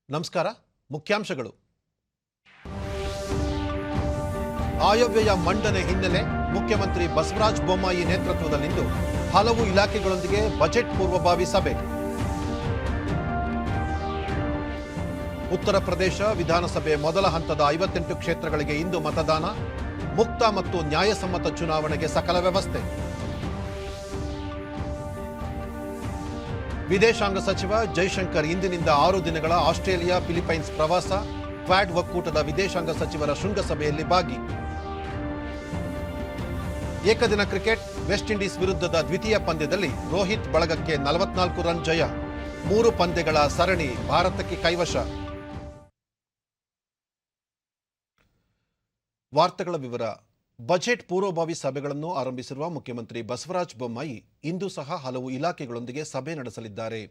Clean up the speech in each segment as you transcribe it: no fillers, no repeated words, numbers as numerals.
ನಮಸ್ಕಾರ. ಮುಖ್ಯಾಂಶಗಳು. ಆಯವ್ಯಯ ಮಂಡನೆ ಹಿನ್ನೆಲೆ ಮುಖ್ಯಮಂತ್ರಿ ಬಸವರಾಜ ಬೊಮ್ಮಾಯಿ ನೇತೃತ್ವದಲ್ಲಿಂದು ಹಲವು ಇಲಾಖೆಗಳೊಂದಿಗೆ ಬಜೆಟ್ ಪೂರ್ವಭಾವಿ ಸಭೆ. ಉತ್ತರ ಪ್ರದೇಶ ವಿಧಾನಸಭೆ ಮೊದಲ ಹಂತದ 58 ಕ್ಷೇತ್ರಗಳಿಗೆ ಇಂದು ಮತದಾನ. ಮುಕ್ತ ಮತ್ತು ನ್ಯಾಯಸಮ್ಮತ ಚುನಾವಣೆಗೆ ಸಕಲ ವ್ಯವಸ್ಥೆ. ವಿದೇಶಾಂಗ ಸಚಿವ ಜೈಶಂಕರ್ ಇಂದಿನಿಂದ 6 ದಿನಗಳ ಆಸ್ಟ್ರೇಲಿಯಾ ಫಿಲಿಪೈನ್ಸ್ ಪ್ರವಾಸ. ಕ್ವಾಡ್ ಒಕ್ಕೂಟದ ವಿದೇಶಾಂಗ ಸಚಿವರ ಶೃಂಗಸಭೆಯಲ್ಲಿ ಭಾಗಿ. ಏಕದಿನ ಕ್ರಿಕೆಟ್ ವೆಸ್ಟ್ ಇಂಡೀಸ್ ವಿರುದ್ಧದ ದ್ವಿತೀಯ ಪಂದ್ಯದಲ್ಲಿ ರೋಹಿತ್ ಬಳಗಕ್ಕೆ 44 ರನ್ ಜಯ. 3 ಪಂದ್ಯಗಳ ಸರಣಿ ಭಾರತಕ್ಕೆ ಕೈವಶ. ವಾರ್ತೆಗಳ ವಿವರ. ಬಜೆಟ್ ಪೂರ್ವಭಾವಿ ಸಭೆಗಳನ್ನು ಆರಂಭಿಸಿರುವ ಮುಖ್ಯಮಂತ್ರಿ ಬಸವರಾಜ ಬೊಮ್ಮಾಯಿ ಇಂದು ಸಹ ಹಲವು ಇಲಾಖೆಗಳೊಂದಿಗೆ ಸಭೆ ನಡೆಸಲಿದ್ದಾರೆ.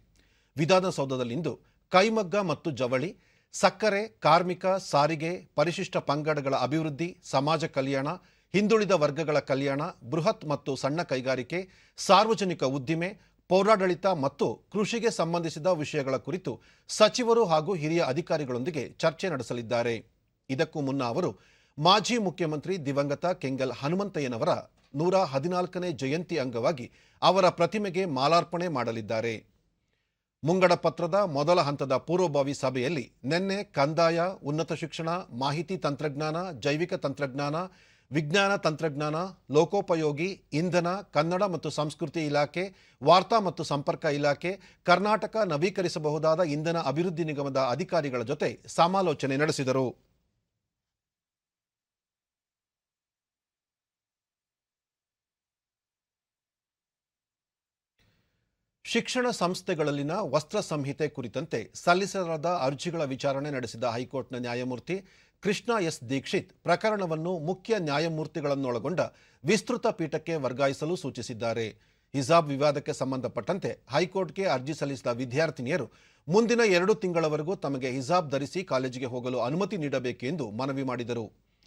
ವಿಧಾನಸೌಧದಲ್ಲಿಂದು ಕೈಮಗ್ಗ ಮತ್ತು ಜವಳಿ, ಸಕ್ಕರೆ, ಕಾರ್ಮಿಕ, ಸಾರಿಗೆ, ಪರಿಶಿಷ್ಟ ಪಂಗಡಗಳ ಅಭಿವೃದ್ಧಿ, ಸಮಾಜ ಕಲ್ಯಾಣ, ಹಿಂದುಳಿದ ವರ್ಗಗಳ ಕಲ್ಯಾಣ, ಬೃಹತ್ ಮತ್ತು ಸಣ್ಣ ಕೈಗಾರಿಕೆ, ಸಾರ್ವಜನಿಕ ಉದ್ದಿಮೆ, ಪೌರಾಡಳಿತ ಮತ್ತು ಕೃಷಿಗೆ ಸಂಬಂಧಿಸಿದ ವಿಷಯಗಳ ಕುರಿತು ಸಚಿವರು ಹಾಗೂ ಹಿರಿಯ ಅಧಿಕಾರಿಗಳೊಂದಿಗೆ ಚರ್ಚೆ ನಡೆಸಲಿದ್ದಾರೆ. ಇದಕ್ಕೂ ಮುನ್ನ ಅವರು ಮಾಜಿ ಮುಖ್ಯಮಂತ್ರಿ ದಿವಂಗತ ಕೆಂಗಲ್ ಹನುಮಂತಯ್ಯನವರ 114ನೇ ಜಯಂತಿ ಅಂಗವಾಗಿ ಅವರ ಪ್ರತಿಮೆಗೆ ಮಾಲಾರ್ಪಣೆ ಮಾಡಲಿದ್ದಾರೆ. ಮುಂಗಡ ಪತ್ರದ ಮೊದಲ ಹಂತದ ಪೂರ್ವಭಾವಿ ಸಭೆಯಲ್ಲಿ ನಿನ್ನೆ ಕಂದಾಯ, ಉನ್ನತ ಶಿಕ್ಷಣ, ಮಾಹಿತಿ ತಂತ್ರಜ್ಞಾನ, ಜೈವಿಕ ತಂತ್ರಜ್ಞಾನ, ವಿಜ್ಞಾನ ತಂತ್ರಜ್ಞಾನ, ಲೋಕೋಪಯೋಗಿ, ಇಂಧನ, ಕನ್ನಡ ಮತ್ತು ಸಂಸ್ಕೃತಿ ಇಲಾಖೆ, ವಾರ್ತಾ ಮತ್ತು ಸಂಪರ್ಕ ಇಲಾಖೆ, ಕರ್ನಾಟಕ ನವೀಕರಿಸಬಹುದಾದ ಇಂಧನ ಅಭಿವೃದ್ಧಿ ನಿಗಮದ ಅಧಿಕಾರಿಗಳ ಜೊತೆ ಸಮಾಲೋಚನೆ ನಡೆಸಿದರು. ಶಿಕ್ಷಣ ಸಂಸ್ಥೆಗಳಲ್ಲಿನ ವಸ್ತ್ರ ಸಂಹಿತೆ ಕುರಿತಂತೆ ಸಲ್ಲಿಸಲಾದ ಅರ್ಜಿಗಳ ವಿಚಾರಣೆ ನಡೆಸಿದ ಹೈಕೋರ್ಟ್ನ ನ್ಯಾಯಮೂರ್ತಿ ಕೃಷ್ಣ ಎಸ್ ದೀಕ್ಷಿತ್ ಪ್ರಕರಣವನ್ನು ಮುಖ್ಯ ನ್ಯಾಯಮೂರ್ತಿಗಳನ್ನೊಳಗೊಂಡ ವಿಸ್ತೃತ ಪೀಠಕ್ಕೆ ವರ್ಗಾಯಿಸಲು ಸೂಚಿಸಿದ್ದಾರೆ. ಹಿಜಾಬ್ ವಿವಾದಕ್ಕೆ ಸಂಬಂಧಪಟ್ಟಂತೆ ಹೈಕೋರ್ಟ್ಗೆ ಅರ್ಜಿ ಸಲ್ಲಿಸಿದ ವಿದ್ಯಾರ್ಥಿನಿಯರು ಮುಂದಿನ 2 ತಿಂಗಳವರೆಗೂ ತಮಗೆ ಹಿಜಾಬ್ ಧರಿಸಿ ಕಾಲೇಜಿಗೆ ಹೋಗಲು ಅನುಮತಿ ನೀಡಬೇಕೆಂದು ಮನವಿ ಮಾಡಿದರು.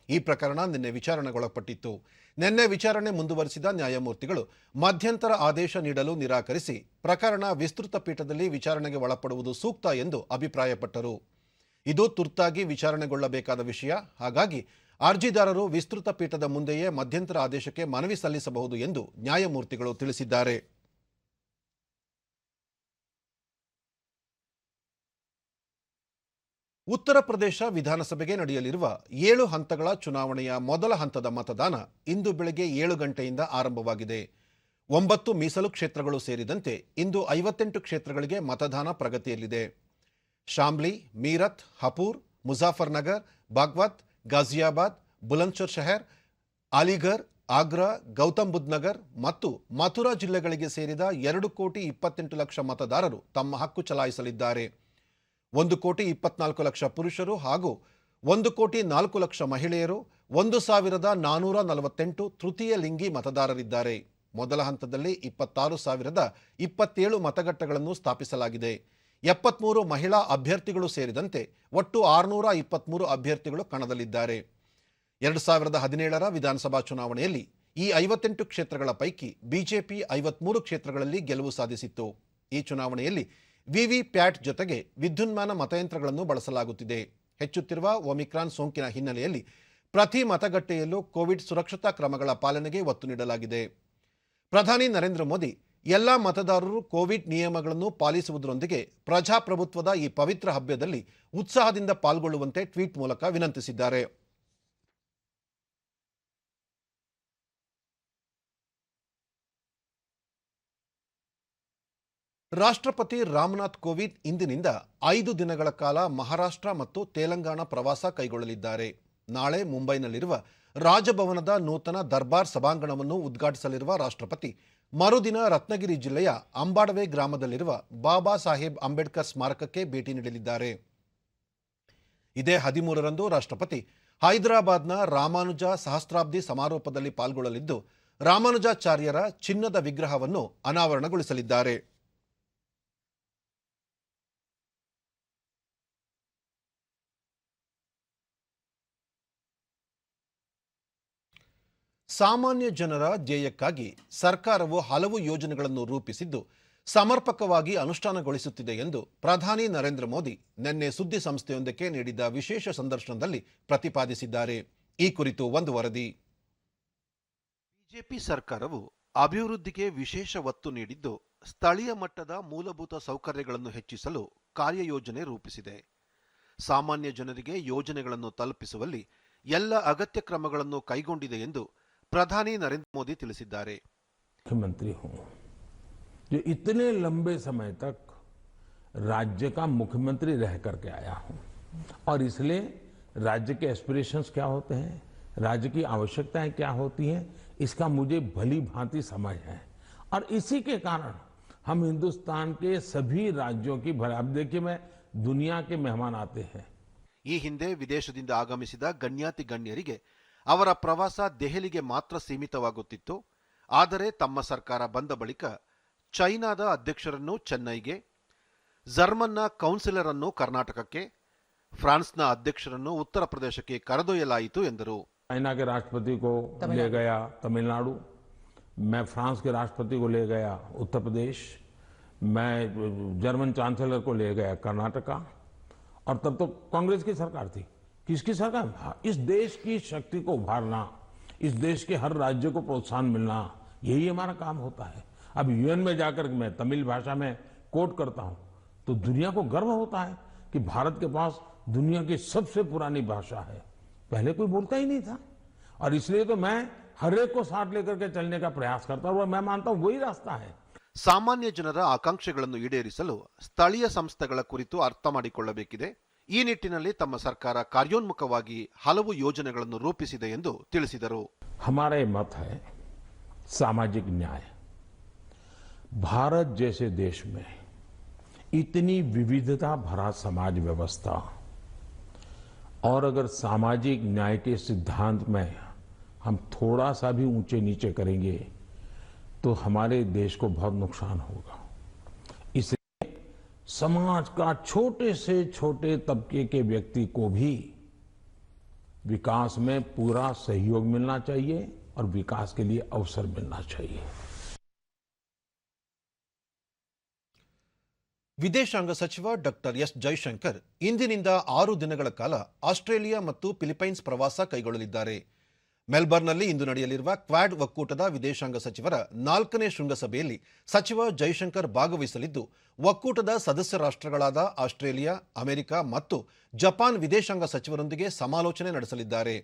ಈ ಪ್ರಕರಣ ನಿನ್ನೆ ವಿಚಾರಣೆಗೊಳಪಟ್ಟಿತ್ತು. ನಿನ್ನೆ ವಿಚಾರಣೆ ಮುಂದುವರಿಸಿದ ನ್ಯಾಯಮೂರ್ತಿಗಳು ಮಧ್ಯಂತರ ಆದೇಶ ನೀಡಲು ನಿರಾಕರಿಸಿ ಪ್ರಕರಣ ವಿಸ್ತೃತ ಪೀಠದಲ್ಲಿ ವಿಚಾರಣೆಗೆ ಒಳಪಡುವುದು ಸೂಕ್ತ ಎಂದು ಅಭಿಪ್ರಾಯಪಟ್ಟರು. ಇದು ತುರ್ತಾಗಿ ವಿಚಾರಣೆಗೊಳ್ಳಬೇಕಾದ ವಿಷಯ, ಹಾಗಾಗಿ ಅರ್ಜಿದಾರರು ವಿಸ್ತೃತ ಪೀಠದ ಮುಂದೆಯೇ ಮಧ್ಯಂತರ ಆದೇಶಕ್ಕೆ ಮನವಿ ಸಲ್ಲಿಸಬಹುದು ಎಂದು ನ್ಯಾಯಮೂರ್ತಿಗಳು ತಿಳಿಸಿದ್ದಾರೆ. ಉತ್ತರ ಪ್ರದೇಶ ವಿಧಾನಸಭೆಗೆ ನಡೆಯಲಿರುವ 7 ಹಂತಗಳ ಚುನಾವಣೆಯ ಮೊದಲ ಹಂತದ ಮತದಾನ ಇಂದು ಬೆಳಗ್ಗೆ 7 ಗಂಟೆಯಿಂದ ಆರಂಭವಾಗಿದೆ. 9 ಮೀಸಲು ಕ್ಷೇತ್ರಗಳು ಸೇರಿದಂತೆ ಇಂದು 58 ಕ್ಷೇತ್ರಗಳಿಗೆ ಮತದಾನ ಪ್ರಗತಿಯಲ್ಲಿದೆ. ಶಾಮ್ಲಿ, ಮೀರತ್, ಹಪೂರ್, ಮುಜಾಫರ್ನಗರ್, ಬಾಗ್ವತ್, ಗಾಜಿಯಾಬಾದ್, ಬುಲಂದ್ಶಹರ್ ಶಹರ್, ಅಲಿಘರ್, ಆಗ್ರಾ, ಗೌತಮ್ ಬುದ್ಧ ನಗರ್ ಮತ್ತು ಮಥುರಾ ಜಿಲ್ಲೆಗಳಿಗೆ ಸೇರಿದ 2,28,00,000 ಮತದಾರರು ತಮ್ಮ ಹಕ್ಕು ಚಲಾಯಿಸಲಿದ್ದಾರೆ. 1,24,00,000 ಪುರುಷರು ಹಾಗೂ 1,04,00,000 ಮಹಿಳೆಯರು, 1,448 ತೃತೀಯ ಲಿಂಗಿ ಮತದಾರರಿದ್ದಾರೆ. ಮೊದಲ ಹಂತದಲ್ಲಿ 26,027 ಮತಗಟ್ಟೆಗಳನ್ನು ಸ್ಥಾಪಿಸಲಾಗಿದೆ. 73 ಮಹಿಳಾ ಅಭ್ಯರ್ಥಿಗಳು ಸೇರಿದಂತೆ ಒಟ್ಟು 623 ಅಭ್ಯರ್ಥಿಗಳು ಕಣದಲ್ಲಿದ್ದಾರೆ. 2017ರ ವಿಧಾನಸಭಾ ಚುನಾವಣೆಯಲ್ಲಿ ಈ 58 ಕ್ಷೇತ್ರಗಳ ಪೈಕಿ ಬಿಜೆಪಿ 53 ಕ್ಷೇತ್ರಗಳಲ್ಲಿ ಗೆಲುವು ಸಾಧಿಸಿತ್ತು. ಈ ಚುನಾವಣೆಯಲ್ಲಿ ವಿವಿಪ್ಯಾಟ್ ಜೊತೆಗೆ ವಿದ್ಯುನ್ಮಾನ ಮತಯಂತ್ರಗಳನ್ನು ಬಳಸಲಾಗುತ್ತಿದೆ. ಹೆಚ್ಚುತ್ತಿರುವ ಒಮಿಕ್ರಾನ್ ಸೋಂಕಿನ ಹಿನ್ನೆಲೆಯಲ್ಲಿ ಪ್ರತಿ ಮತಗಟ್ಟೆಯಲ್ಲೂ ಕೋವಿಡ್ ಸುರಕ್ಷತಾ ಕ್ರಮಗಳ ಪಾಲನೆಗೆ ಒತ್ತು ನೀಡಲಾಗಿದೆ. ಪ್ರಧಾನಿ ನರೇಂದ್ರ ಮೋದಿ ಎಲ್ಲ ಮತದಾರರು ಕೋವಿಡ್ ನಿಯಮಗಳನ್ನು ಪಾಲಿಸುವುದರೊಂದಿಗೆ ಪ್ರಜಾಪ್ರಭುತ್ವದ ಈ ಪವಿತ್ರ ಹಬ್ಬದಲ್ಲಿ ಉತ್ಸಾಹದಿಂದ ಪಾಲ್ಗೊಳ್ಳುವಂತೆ ಟ್ವೀಟ್ ಮೂಲಕ ವಿನಂತಿಸಿದ್ದಾರೆ. ರಾಷ್ಟ್ರಪತಿ ರಾಮನಾಥ್ ಕೋವಿಂದ್ ಇಂದಿನಿಂದ 5 ದಿನಗಳ ಕಾಲ ಮಹಾರಾಷ್ಟ್ರ ಮತ್ತು ತೆಲಂಗಾಣ ಪ್ರವಾಸ ಕೈಗೊಳ್ಳಲಿದ್ದಾರೆ. ನಾಳೆ ಮುಂಬೈನಲ್ಲಿರುವ ರಾಜಭವನದ ನೂತನ ದರ್ಬಾರ್ ಸಭಾಂಗಣವನ್ನು ಉದ್ಘಾಟಿಸಲಿರುವ ರಾಷ್ಟ್ರಪತಿ ಮರುದಿನ ರತ್ನಗಿರಿ ಜಿಲ್ಲೆಯ ಅಂಬಾಡವೆ ಗ್ರಾಮದಲ್ಲಿರುವ ಬಾಬಾ ಸಾಹೇಬ್ ಅಂಬೇಡ್ಕರ್ ಸ್ಮಾರಕಕ್ಕೆ ಭೇಟಿ ನೀಡಲಿದ್ದಾರೆ. ಇದೇ 13ರಂದು ರಾಷ್ಟ್ರಪತಿ ಹೈದರಾಬಾದ್ನ ರಾಮಾನುಜ ಸಹಸ್ರಾಬ್ದಿ ಸಮಾರೋಪದಲ್ಲಿ ಪಾಲ್ಗೊಳ್ಳಲಿದ್ದು ರಾಮಾನುಜಾಚಾರ್ಯರ ಚಿನ್ನದ ವಿಗ್ರಹವನ್ನು ಅನಾವರಣಗೊಳಿಸಲಿದ್ದಾರೆ. ಸಾಮಾನ್ಯ ಜನರ ಧ್ಯೇಯಕ್ಕಾಗಿ ಸರ್ಕಾರವು ಹಲವು ಯೋಜನೆಗಳನ್ನು ರೂಪಿಸಿದ್ದು ಸಮರ್ಪಕವಾಗಿ ಅನುಷ್ಠಾನಗೊಳಿಸುತ್ತಿದೆ ಎಂದು ಪ್ರಧಾನಿ ನರೇಂದ್ರ ಮೋದಿ ನಿನ್ನೆ ಸುದ್ದಿ ಸಂಸ್ಥೆಯೊಂದಕ್ಕೆ ನೀಡಿದ ವಿಶೇಷ ಸಂದರ್ಶನದಲ್ಲಿ ಪ್ರತಿಪಾದಿಸಿದ್ದಾರೆ. ಈ ಕುರಿತು ಒಂದು ವರದಿ. ಬಿಜೆಪಿ ಸರ್ಕಾರವು ಅಭಿವೃದ್ಧಿಗೆ ವಿಶೇಷ ಒತ್ತು ನೀಡಿದ್ದು, ಸ್ಥಳೀಯ ಮಟ್ಟದ ಮೂಲಭೂತ ಸೌಕರ್ಯಗಳನ್ನು ಹೆಚ್ಚಿಸಲು ಕಾರ್ಯಯೋಜನೆ ರೂಪಿಸಿದೆ. ಸಾಮಾನ್ಯ ಜನರಿಗೆ ಯೋಜನೆಗಳನ್ನು ತಲುಪಿಸುವಲ್ಲಿ ಎಲ್ಲ ಅಗತ್ಯ ಕ್ರಮಗಳನ್ನು ಕೈಗೊಂಡಿದೆ ಎಂದು ಪ್ರಧಾನಿ ನರೇಂದ್ರ ಮೋದಿ ತಿಳಿಸಿದ್ದಾರೆ. मुख्यमंत्री हूं जो इतने लंबे समय तक राज्य का मुख्यमंत्री रह करके आया हूं और इसलिए राज्य के एस्पिरेशंस क्या होते हैं, राज्य की आवश्यकताएं क्या होती हैं, इसका मुझे भली भांति समझ है और इसी के कारण हम हिंदुस्तान के सभी राज्यों की अब देखिए मैं दुनिया के मेहमान आते हैं. ಈ ಹಿಂದೆ ವಿದೇಶದಿಂದ ಆಗಮಿಸಿದ ಗಣ್ಯಾತಿ ಗಣ್ಯರಿಗೆ ಅವರ ಪ್ರವಾಸ ದೆಹಲಿಗೆ ಮಾತ್ರ ಸೀಮಿತವಾಗುತ್ತಿತ್ತು. ಆದರೆ ತಮ್ಮ ಸರ್ಕಾರ ಬಂದ ಬಳಿಕ ಚೈನಾದ ಅಧ್ಯಕ್ಷರನ್ನು ಚೆನ್ನೈಗೆ, ಜರ್ಮನ್ನ ಕೌನ್ಸಿಲರ್ ಅನ್ನು ಕರ್ನಾಟಕಕ್ಕೆ, ಫ್ರಾನ್ಸ್ನ ಅಧ್ಯಕ್ಷರನ್ನು ಉತ್ತರ ಪ್ರದೇಶಕ್ಕೆ ಕರೆದೊಯ್ಯಲಾಯಿತು ಎಂದರು. चाइना के राष्ट्रपति को ले गया तमिलनाडु, मैं फ्रांस के राष्ट्रपति को ले गया उत्तर प्रदेश, मैं जर्मन चांसलर को ले गया कर्नाटका. और तब तो कांग्रेस की सरकार थी. किसकी सरकार? इस देश की शक्ति को उभारना, इस देश के हर राज्य को प्रोत्साहन मिलना, यही हमारा काम होता है. अब यूएन में जाकर मैं तमिल भाषा में कोट करता हूं तो दुनिया को गर्व होता है कि भारत के पास दुनिया की सबसे पुरानी भाषा है. पहले कोई बोलता ही नहीं था और इसलिए तो मैं हर एक को साथ लेकर के चलने का प्रयास करता हूं और मैं मानता हूं वही रास्ता है. ಸಾಮಾನ್ಯ ಜನರ ಆಕಾಂಕ್ಷೆಗಳನ್ನು ಈಡೇರಿಸಲು ಸ್ಥಳೀಯ ಸಂಸ್ಥೆಗಳ ಕುರಿತು ಅರ್ಥ ಮಾಡಿಕೊಳ್ಳಬೇಕಿದೆ. ಈ ನಿಟ್ಟಿನಲ್ಲಿ ತಮ್ಮ ಸರ್ಕಾರ ಕಾರ್ಯೋನ್ಮುಖವಾಗಿ ಹಲವು ಯೋಜನೆಗಳನ್ನು ರೂಪಿಸಿದೆ ಎಂದು ತಿಳಿಸಿದರು. हमारा मत है सामाजिक न्याय. भारत जैसे देश में इतनी विविधता भरा समाज व्यवस्था और अगर सामाजिक न्याय के सिद्धांत में हम थोड़ा सा भी ऊंचे नीचे करेंगे तो हमारे देश को बहुत नुकसान होगा. इसलिए समाज का छोटे से छोटे तबके के व्यक्ति को भी विकास में पूरा सहयोग मिलना चाहिए और विकास के लिए अवसर मिलना चाहिए. ವಿದೇಶಾಂಗ ಸಚಿವ ಡಾಕ್ಟರ್ ಎಸ್ ಜೈಶಂಕರ್ ಇಂದಿನಿಂದ 6 ದಿನಗಳ ಕಾಲ ಆಸ್ಟ್ರೇಲಿಯಾ ಮತ್ತು ಫಿಲಿಪೈನ್ಸ್ ಪ್ರವಾಸ ಕೈಗೊಳ್ಳಲಿದ್ದಾರೆ. ಮೆಲ್ಬರ್ನ್ನಲ್ಲಿ ಇಂದು ನಡೆಯಲಿರುವ ಕ್ವಾಡ್ ಒಕ್ಕೂಟದ ವಿದೇಶಾಂಗ ಸಚಿವರ 4ನೇ ಶೃಂಗಸಭೆಯಲ್ಲಿ ಸಚಿವ ಜೈಶಂಕರ್ ಭಾಗವಹಿಸಲಿದ್ದು, ಒಕ್ಕೂಟದ ಸದಸ್ಯ ರಾಷ್ಟ್ರಗಳಾದ ಆಸ್ಟ್ರೇಲಿಯಾ, ಅಮೆರಿಕ ಮತ್ತು ಜಪಾನ್ ವಿದೇಶಾಂಗ ಸಚಿವರೊಂದಿಗೆ ಸಮಾಲೋಚನೆ ನಡೆಸಲಿದ್ದಾರೆ.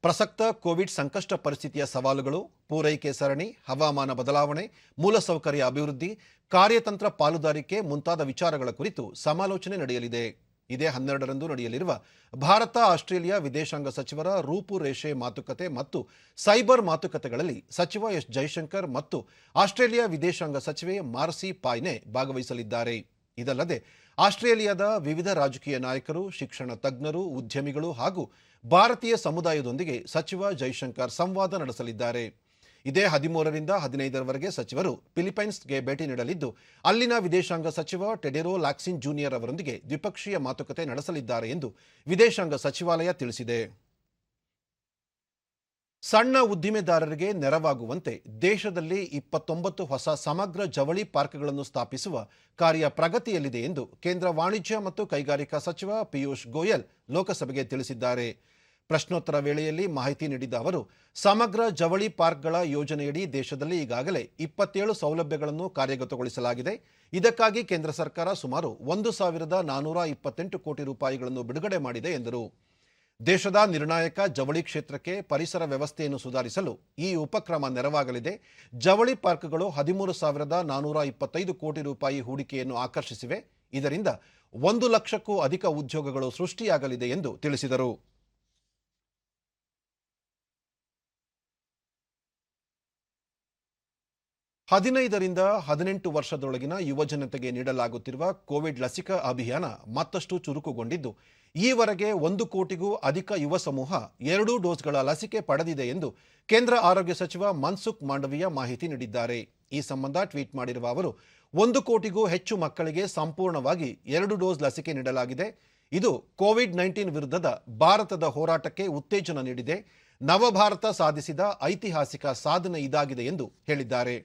ಪ್ರಸಕ್ತ ಕೋವಿಡ್ ಸಂಕಷ್ಟ ಪರಿಸ್ಥಿತಿಯ ಸವಾಲುಗಳು, ಪೂರೈಕೆ ಸರಣಿ, ಹವಾಮಾನ ಬದಲಾವಣೆ, ಮೂಲಸೌಕರ್ಯ ಅಭಿವೃದ್ಧಿ, ಕಾರ್ಯತಂತ್ರ ಪಾಲುದಾರಿಕೆ ಮುಂತಾದ ವಿಚಾರಗಳ ಕುರಿತು ಸಮಾಲೋಚನೆ ನಡೆಯಲಿದೆ. ಇದೇ 12ರಂದು ನಡೆಯಲಿರುವ ಭಾರತ ಆಸ್ಟ್ರೇಲಿಯಾ ವಿದೇಶಾಂಗ ಸಚಿವರ ರೂಪುರೇಷೆ ಮಾತುಕತೆ ಮತ್ತು ಸೈಬರ್ ಮಾತುಕತೆಗಳಲ್ಲಿ ಸಚಿವ ಎಸ್ ಜೈಶಂಕರ್ ಮತ್ತು ಆಸ್ಟ್ರೇಲಿಯಾ ವಿದೇಶಾಂಗ ಸಚಿವೆ ಮಾರ್ಸಿ ಪಾಯ್ನೆ ಭಾಗವಹಿಸಲಿದ್ದಾರೆ. ಇದಲ್ಲದೆ ಆಸ್ಟ್ರೇಲಿಯಾದ ವಿವಿಧ ರಾಜಕೀಯ ನಾಯಕರು, ಶಿಕ್ಷಣ ತಜ್ಞರು, ಉದ್ಯಮಿಗಳು ಹಾಗೂ ಭಾರತೀಯ ಸಮುದಾಯದೊಂದಿಗೆ ಸಚಿವ ಜೈಶಂಕರ್ ಸಂವಾದ ನಡೆಸಲಿದ್ದಾರೆ. ಇದೇ 13ರಿಂದ 15ರವರೆಗೆ ಸಚಿವರು ಫಿಲಿಪೈನ್ಸ್ಗೆ ಭೇಟಿ ನೀಡಲಿದ್ದು, ಅಲ್ಲಿನ ವಿದೇಶಾಂಗ ಸಚಿವ ಟೆಡೆರೋ ಲ್ಯಾಕ್ಸಿನ್ ಜೂನಿಯರ್ ಅವರೊಂದಿಗೆ ದ್ವಿಪಕ್ಷೀಯ ಮಾತುಕತೆ ನಡೆಸಲಿದ್ದಾರೆ ಎಂದು ವಿದೇಶಾಂಗ ಸಚಿವಾಲಯ ತಿಳಿಸಿದೆ. ಸಣ್ಣ ಉದ್ದಿಮೆದಾರರಿಗೆ ನೆರವಾಗುವಂತೆ ದೇಶದಲ್ಲಿ 29 ಹೊಸ ಸಮಗ್ರ ಜವಳಿ ಪಾರ್ಕ್ಗಳನ್ನು ಸ್ಥಾಪಿಸುವ ಕಾರ್ಯ ಪ್ರಗತಿಯಲ್ಲಿದೆ ಎಂದು ಕೇಂದ್ರ ವಾಣಿಜ್ಯ ಮತ್ತು ಕೈಗಾರಿಕಾ ಸಚಿವ ಪಿಯೂಷ್ ಗೋಯಲ್ ಲೋಕಸಭೆಗೆ ತಿಳಿಸಿದ್ದಾರೆ. ಪ್ರಶ್ನೋತ್ತರ ವೇಳೆಯಲ್ಲಿ ಮಾಹಿತಿ ನೀಡಿದ ಅವರು, ಸಮಗ್ರ ಜವಳಿ ಪಾರ್ಕ್ಗಳ ಯೋಜನೆಯಡಿ ದೇಶದಲ್ಲಿ ಈಗಾಗಲೇ 27 ಸೌಲಭ್ಯಗಳನ್ನು ಕಾರ್ಯಗತಗೊಳಿಸಲಾಗಿದೆ. ಇದಕ್ಕಾಗಿ ಕೇಂದ್ರ ಸರ್ಕಾರ ಸುಮಾರು 1,428 ಕೋಟಿ ರೂಪಾಯಿಗಳನ್ನು ಬಿಡುಗಡೆ ಮಾಡಿದೆ ಎಂದರು. ದೇಶದ ನಿರ್ಣಾಯಕ ಜವಳಿ ಕ್ಷೇತ್ರಕ್ಕೆ ಪರಿಸರ ವ್ಯವಸ್ಥೆಯನ್ನು ಸುಧಾರಿಸಲು ಈ ಉಪಕ್ರಮ ನೆರವಾಗಲಿದೆ. ಜವಳಿ ಪಾರ್ಕ್ಗಳು 13,425 ಕೋಟಿ ರೂಪಾಯಿ ಹೂಡಿಕೆಯನ್ನು ಆಕರ್ಷಿಸಿವೆ. ಇದರಿಂದ 1 ಲಕ್ಷಕ್ಕೂ ಅಧಿಕ ಉದ್ಯೋಗಗಳು ಸೃಷ್ಟಿಯಾಗಲಿದೆ ಎಂದು ತಿಳಿಸಿದರು. 15ರಿಂದ 18 ವರ್ಷದೊಳಗಿನ ಯುವಜನತೆಗೆ ನೀಡಲಾಗುತ್ತಿರುವ ಕೋವಿಡ್ ಲಸಿಕಾ ಅಭಿಯಾನ ಮತ್ತಷ್ಟು ಚುರುಕುಗೊಂಡಿದ್ದು, ಈವರೆಗೆ 1 ಕೋಟಿಗೂ ಅಧಿಕ ಯುವ ಸಮೂಹ 2 ಡೋಸ್ಗಳ ಲಸಿಕೆ ಪಡೆದಿದೆ ಎಂದು ಕೇಂದ್ರ ಆರೋಗ್ಯ ಸಚಿವ ಮನ್ಸುಖ್ ಮಾಂಡವೀಯ ಮಾಹಿತಿ ನೀಡಿದ್ದಾರೆ. ಈ ಸಂಬಂಧ ಟ್ವೀಟ್ ಮಾಡಿರುವ ಅವರು, 1 ಕೋಟಿಗೂ ಹೆಚ್ಚು ಮಕ್ಕಳಿಗೆ ಸಂಪೂರ್ಣವಾಗಿ 2 ಡೋಸ್ ಲಸಿಕೆ ನೀಡಲಾಗಿದೆ. ಇದು ಕೋವಿಡ್-19 ವಿರುದ್ಧದ ಭಾರತದ ಹೋರಾಟಕ್ಕೆ ಉತ್ತೇಜನ ನೀಡಿದೆ. ನವಭಾರತ ಸಾಧಿಸಿದ ಐತಿಹಾಸಿಕ ಸಾಧನೆ ಇದಾಗಿದೆ ಎಂದು ಹೇಳಿದ್ದಾರೆ.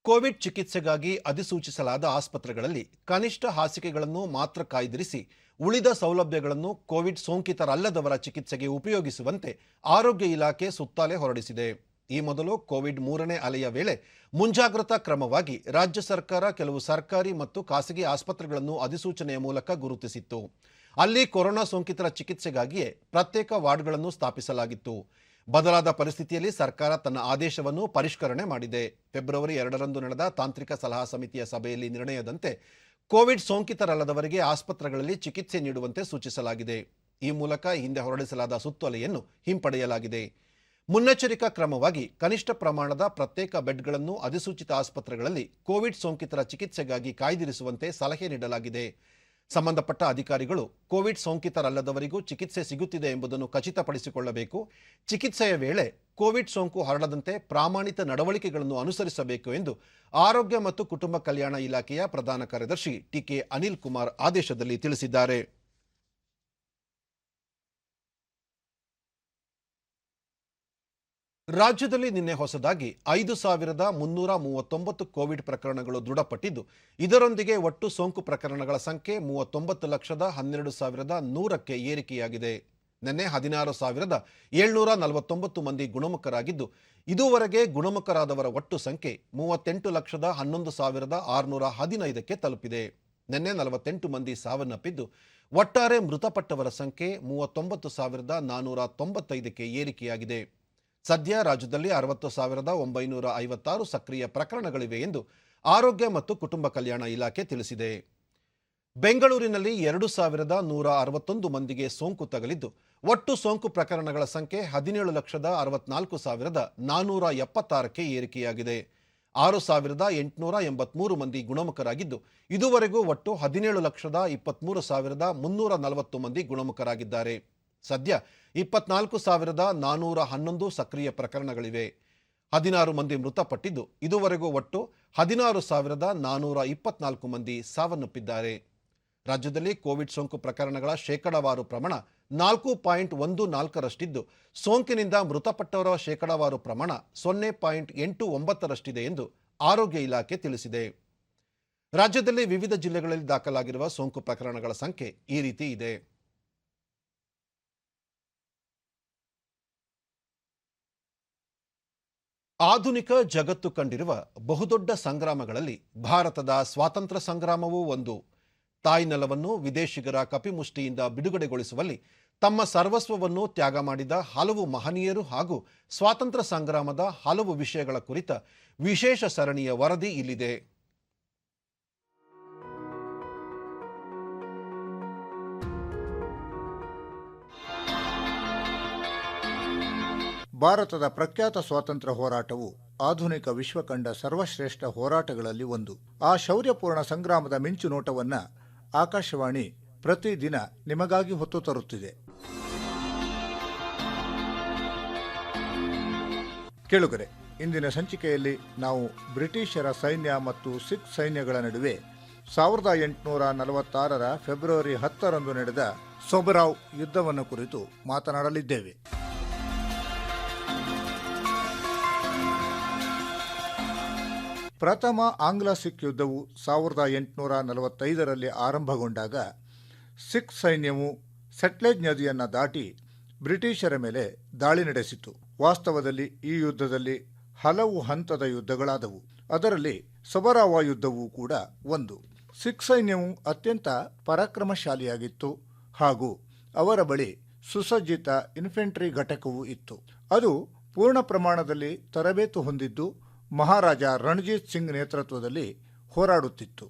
ಕೋವಿಡ್ ಚಿಕಿತ್ಸೆಗಾಗಿ ಅಧಿಸೂಚಿಸಲಾದ ಆಸ್ಪತ್ರೆಗಳಲ್ಲಿ ಕನಿಷ್ಠ ಹಾಸಿಗೆಗಳನ್ನು ಮಾತ್ರ ಕಾಯ್ದಿರಿಸಿ ಉಳಿದ ಸೌಲಭ್ಯಗಳನ್ನು ಕೋವಿಡ್ ಸೋಂಕಿತರಲ್ಲದವರ ಚಿಕಿತ್ಸೆಗೆ ಉಪಯೋಗಿಸುವಂತೆ ಆರೋಗ್ಯ ಇಲಾಖೆ ಸುತ್ತೋಲೆ ಹೊರಡಿಸಿದೆ. ಈ ಮೊದಲು ಕೋವಿಡ್ 3ನೇ ಅಲೆಯ ವೇಳೆ ಮುಂಜಾಗ್ರತಾ ಕ್ರಮವಾಗಿ ರಾಜ್ಯ ಸರ್ಕಾರ ಕೆಲವು ಸರ್ಕಾರಿ ಮತ್ತು ಖಾಸಗಿ ಆಸ್ಪತ್ರೆಗಳನ್ನು ಅಧಿಸೂಚನೆಯ ಮೂಲಕ ಗುರುತಿಸಿತ್ತು. ಅಲ್ಲಿ ಕೊರೋನಾ ಸೋಂಕಿತರ ಚಿಕಿತ್ಸೆಗಾಗಿಯೇ ಪ್ರತ್ಯೇಕ ವಾರ್ಡ್ಗಳನ್ನು ಸ್ಥಾಪಿಸಲಾಗಿತ್ತು. ಬದಲಾದ ಪರಿಸ್ಥಿತಿಯಲ್ಲಿ ಸರ್ಕಾರ ತನ್ನ ಆದೇಶವನ್ನು ಪರಿಷ್ಕರಣೆ ಮಾಡಿದೆ. ಫೆಬ್ರವರಿ 2ರಂದು ನಡೆದ ತಾಂತ್ರಿಕ ಸಲಹಾ ಸಮಿತಿಯ ಸಭೆಯಲ್ಲಿ ನಿರ್ಣಯದಂತೆ ಕೋವಿಡ್ ಸೋಂಕಿತರಲ್ಲದವರಿಗೆ ಆಸ್ಪತ್ರೆಗಳಲ್ಲಿ ಚಿಕಿತ್ಸೆ ನೀಡುವಂತೆ ಸೂಚಿಸಲಾಗಿದೆ. ಈ ಮೂಲಕ ಹಿಂದೆ ಹೊರಡಿಸಲಾದ ಸುತ್ತೋಲೆಯನ್ನು ಹಿಂಪಡೆಯಲಾಗಿದೆ. ಮುನ್ನೆಚ್ಚರಿಕಾ ಕ್ರಮವಾಗಿ ಕನಿಷ್ಠ ಪ್ರಮಾಣದ ಪ್ರತ್ಯೇಕ ಬೆಡ್ಗಳನ್ನು ಅಧಿಸೂಚಿತ ಆಸ್ಪತ್ರೆಗಳಲ್ಲಿ ಕೋವಿಡ್ ಸೋಂಕಿತರ ಚಿಕಿತ್ಸೆಗಾಗಿ ಕಾಯ್ದಿರಿಸುವಂತೆ ಸಲಹೆ ನೀಡಲಾಗಿದೆ. ಸಂಬಂಧಪಟ್ಟ ಅಧಿಕಾರಿಗಳು ಕೋವಿಡ್ ಸೋಂಕಿತರಲ್ಲದವರಿಗೂ ಚಿಕಿತ್ಸೆ ಸಿಗುತ್ತಿದೆ ಎಂಬುದನ್ನು ಖಚಿತಪಡಿಸಿಕೊಳ್ಳಬೇಕು. ಚಿಕಿತ್ಸೆಯ ವೇಳೆ ಕೋವಿಡ್ ಸೋಂಕು ಹರಡದಂತೆ ಪ್ರಾಮಾಣಿತ ನಡವಳಿಕೆಗಳನ್ನು ಅನುಸರಿಸಬೇಕು ಎಂದು ಆರೋಗ್ಯ ಮತ್ತು ಕುಟುಂಬ ಕಲ್ಯಾಣ ಇಲಾಖೆಯ ಪ್ರಧಾನ ಕಾರ್ಯದರ್ಶಿ ಟಿಕೆ ಅನಿಲ್ ಕುಮಾರ್ ಆದೇಶದಲ್ಲಿ ತಿಳಿಸಿದ್ದಾರೆ. ರಾಜ್ಯದಲ್ಲಿ ನಿನ್ನೆ ಹೊಸದಾಗಿ 5,339 ಕೋವಿಡ್ ಪ್ರಕರಣಗಳು ದೃಢಪಟ್ಟಿದ್ದು, ಇದರೊಂದಿಗೆ ಒಟ್ಟು ಸೋಂಕು ಪ್ರಕರಣಗಳ ಸಂಖ್ಯೆ 39,12,100ಕ್ಕೆ ಏರಿಕೆಯಾಗಿದೆ. ನಿನ್ನೆ 16,749 ಮಂದಿ ಗುಣಮುಖರಾಗಿದ್ದು, ಇದುವರೆಗೆ ಗುಣಮುಖರಾದವರ ಒಟ್ಟು ಸಂಖ್ಯೆ 38,11,615ಕ್ಕೆ ತಲುಪಿದೆ. ನಿನ್ನೆ 48 ಮಂದಿ ಸಾವನ್ನಪ್ಪಿದ್ದು, ಒಟ್ಟಾರೆ ಮೃತಪಟ್ಟವರ ಸಂಖ್ಯೆ 39,495ಕ್ಕೆ ಏರಿಕೆಯಾಗಿದೆ. ಸದ್ಯ ರಾಜ್ಯದಲ್ಲಿ 60,956 ಸಕ್ರಿಯ ಪ್ರಕರಣಗಳಿವೆ ಎಂದು ಆರೋಗ್ಯ ಮತ್ತು ಕುಟುಂಬ ಕಲ್ಯಾಣ ಇಲಾಖೆ ತಿಳಿಸಿದೆ. ಬೆಂಗಳೂರಿನಲ್ಲಿ 2,161 ಮಂದಿಗೆ ಸೋಂಕು ತಗುಲಿದ್ದು, ಒಟ್ಟು ಸೋಂಕು ಪ್ರಕರಣಗಳ ಸಂಖ್ಯೆ 17,64,476ಕ್ಕೆ ಏರಿಕೆಯಾಗಿದೆ. 6,883 ಮಂದಿ ಗುಣಮುಖರಾಗಿದ್ದು, ಇದುವರೆಗೂ ಒಟ್ಟು 17,23,340 ಮಂದಿ ಗುಣಮುಖರಾಗಿದ್ದಾರೆ. ಸದ್ಯ 24,411 ಸಕ್ರಿಯ ಪ್ರಕರಣಗಳಿವೆ. 16 ಮಂದಿ ಮೃತಪಟ್ಟಿದ್ದು, ಇದುವರೆಗೂ ಒಟ್ಟು 16,424 ಮಂದಿ ಸಾವನ್ನಪ್ಪಿದ್ದಾರೆ. ರಾಜ್ಯದಲ್ಲಿ ಕೋವಿಡ್ ಸೋಂಕು ಪ್ರಕರಣಗಳ ಶೇಕಡಾವಾರು ಪ್ರಮಾಣ 4.14ರಷ್ಟಿದ್ದು, ಸೋಂಕಿನಿಂದ ಮೃತಪಟ್ಟವರ ಶೇಕಡಾವಾರು ಪ್ರಮಾಣ 0.89ರಷ್ಟಿದೆ ಎಂದು ಆರೋಗ್ಯ ಇಲಾಖೆ ತಿಳಿಸಿದೆ. ರಾಜ್ಯದಲ್ಲಿ ವಿವಿಧ ಜಿಲ್ಲೆಗಳಲ್ಲಿ ದಾಖಲಾಗಿರುವ ಸೋಂಕು ಪ್ರಕರಣಗಳ ಸಂಖ್ಯೆ ಈ ರೀತಿ ಇದೆ. ಆಧುನಿಕ ಜಗತ್ತು ಕಂಡಿರುವ ಬಹುದೊಡ್ಡ ಸಂಗ್ರಾಮಗಳಲ್ಲಿ ಭಾರತದ ಸ್ವಾತಂತ್ರ್ಯ ಸಂಗ್ರಾಮವೂ ಒಂದು. ತಾಯ್ನೆಲವನ್ನು ವಿದೇಶಿಗರ ಕಪಿಮುಷ್ಟಿಯಿಂದ ಬಿಡುಗಡೆಗೊಳಿಸುವಲ್ಲಿ ತಮ್ಮ ಸರ್ವಸ್ವವನ್ನು ತ್ಯಾಗ ಮಾಡಿದ ಹಲವು ಮಹನೀಯರು ಹಾಗೂ ಸ್ವಾತಂತ್ರ್ಯ ಸಂಗ್ರಾಮದ ಹಲವು ವಿಷಯಗಳ ಕುರಿತ ವಿಶೇಷ ಸರಣಿಯ ವರದಿ ಇಲ್ಲಿದೆ. ಭಾರತದ ಪ್ರಖ್ಯಾತ ಸ್ವಾತಂತ್ರ್ಯ ಹೋರಾಟವು ಆಧುನಿಕ ವಿಶ್ವ ಕಂಡ ಸರ್ವಶ್ರೇಷ್ಠ ಹೋರಾಟಗಳಲ್ಲಿ ಒಂದು. ಆ ಶೌರ್ಯಪೂರ್ಣ ಸಂಗ್ರಾಮದ ಮಿಂಚು ನೋಟವನ್ನು ಆಕಾಶವಾಣಿ ಪ್ರತಿದಿನ ನಿಮಗಾಗಿ ಹೊತ್ತು ತರುತ್ತಿದೆ. ಕೇಳುಗರೆ, ಇಂದಿನ ಸಂಚಿಕೆಯಲ್ಲಿ ನಾವು ಬ್ರಿಟಿಷರ ಸೈನ್ಯ ಮತ್ತು ಸಿಖ್ ಸೈನ್ಯಗಳ ನಡುವೆ 1846ರ ಫೆಬ್ರವರಿ 10ರಂದು ನಡೆದ ಸೊಬರಾವ್ ಯುದ್ಧವನ್ನು ಕುರಿತು ಮಾತನಾಡಲಿದ್ದೇವೆ. ಪ್ರಥಮ ಆಂಗ್ಲ ಸಿಖ್ ಯುದ್ಧವು 1845ರಲ್ಲಿ ಆರಂಭಗೊಂಡಾಗ ಸಿಖ್ ಸೈನ್ಯವು ಸಟ್ಲೆಜ್ ನದಿಯನ್ನು ದಾಟಿ ಬ್ರಿಟಿಷರ ಮೇಲೆ ದಾಳಿ ನಡೆಸಿತು. ವಾಸ್ತವದಲ್ಲಿ ಈ ಯುದ್ಧದಲ್ಲಿ ಹಲವು ಹಂತದ ಯುದ್ಧಗಳಾದವು. ಅದರಲ್ಲಿ ಸೊಬರಾವ ಯುದ್ಧವೂ ಕೂಡ ಒಂದು. ಸಿಖ್ ಸೈನ್ಯವು ಅತ್ಯಂತ ಪರಾಕ್ರಮಶಾಲಿಯಾಗಿತ್ತು ಹಾಗೂ ಅವರ ಬಳಿ ಸುಸಜ್ಜಿತ ಇನ್ಫೆಂಟ್ರಿ ಘಟಕವೂ ಇತ್ತು. ಅದು ಪೂರ್ಣ ಪ್ರಮಾಣದಲ್ಲಿ ತರಬೇತು ಹೊಂದಿದ್ದು ಮಹಾರಾಜ ರಣಜಿತ್ ಸಿಂಗ್ ನೇತೃತ್ವದಲ್ಲಿ ಹೋರಾಡುತ್ತಿತ್ತು.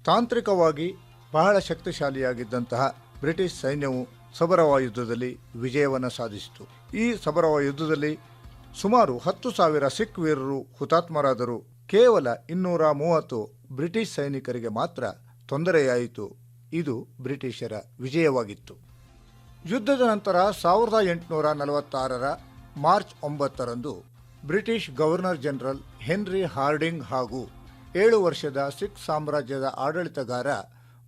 ತಾಂತ್ರಿಕವಾಗಿ ಬಹಳ ಶಕ್ತಿಶಾಲಿಯಾಗಿದ್ದಂತಹ ಬ್ರಿಟಿಷ್ ಸೈನ್ಯವು ಸಬರವ ಯುದ್ಧದಲ್ಲಿ ವಿಜಯವನ್ನು ಸಾಧಿಸಿತು. ಈ ಸಬರವ ಯುದ್ಧದಲ್ಲಿ ಸುಮಾರು 10,000 ಸಿಖ್ ವೀರರು ಹುತಾತ್ಮರಾದರು. ಕೇವಲ 230 ಬ್ರಿಟಿಷ್ ಸೈನಿಕರಿಗೆ ಮಾತ್ರ ತೊಂದರೆಯಾಯಿತು. ಇದು ಬ್ರಿಟಿಷರ ವಿಜಯವಾಗಿತ್ತು. ಯುದ್ಧದ ನಂತರ 1846ರ ಮಾರ್ಚ್ 9ರಂದು British governor general Henry Hardinge ಹಾಗೂ 7 ವರ್ಷದ ಸಿಖ್ ಸಾಮ್ರಾಜ್ಯದ ಆಡಳಿತಗಾರ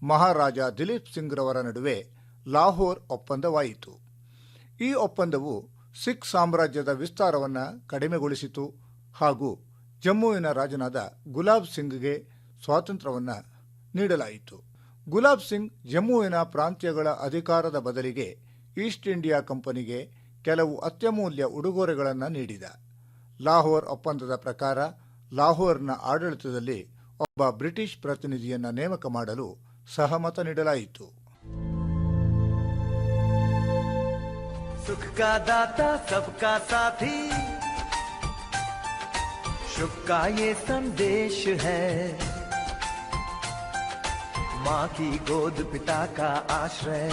ಮಹಾರಾಜ ದಿಲೀಪ್ ಸಿಂಗ್ ರವರ ನಡುವೆ ಲಾಹೋರ್ ಒಪ್ಪಂದವಾಯಿತು. ಈ ಒಪ್ಪಂದವು ಸಿಖ್ ಸಾಮ್ರಾಜ್ಯದ ವಿಸ್ತಾರವನ್ನು ಕಡಿಮೆಗೊಳಿಸಿತು ಹಾಗೂ ಜಮ್ಮುವಿನ ರಾಜನಾದ ಗುಲಾಬ್ ಸಿಂಗ್ಗೆ ಸ್ವಾತಂತ್ರ್ಯವನ್ನು ನೀಡಲಾಯಿತು. ಗುಲಾಬ್ ಸಿಂಗ್ ಜಮ್ಮುವಿನ ಪ್ರಾಂತ್ಯಗಳ ಅಧಿಕಾರದ ಬದಲಿಗೆ ಈಸ್ಟ್ ಇಂಡಿಯಾ ಕಂಪನಿಗೆ ಕೆಲವು ಅತ್ಯಮೂಲ್ಯ ಉಡುಗೊರೆಗಳನ್ನು ನೀಡಿದ. ಲಾಹೋರ್ ಒಪ್ಪಂದದ ಪ್ರಕಾರ ಲಾಹೋರ್ನ ಆಡಳಿತದಲ್ಲಿ ಒಬ್ಬ ಬ್ರಿಟಿಷ್ ಪ್ರತಿನಿಧಿಯನ್ನು ನೇಮಕ ಮಾಡಲು ಸಹಮತ ನೀಡಲಾಯಿತು. सुख का दाता सबका साथी, शुभ का ये संदेश है, माँ की गोद पिता का आश्रय,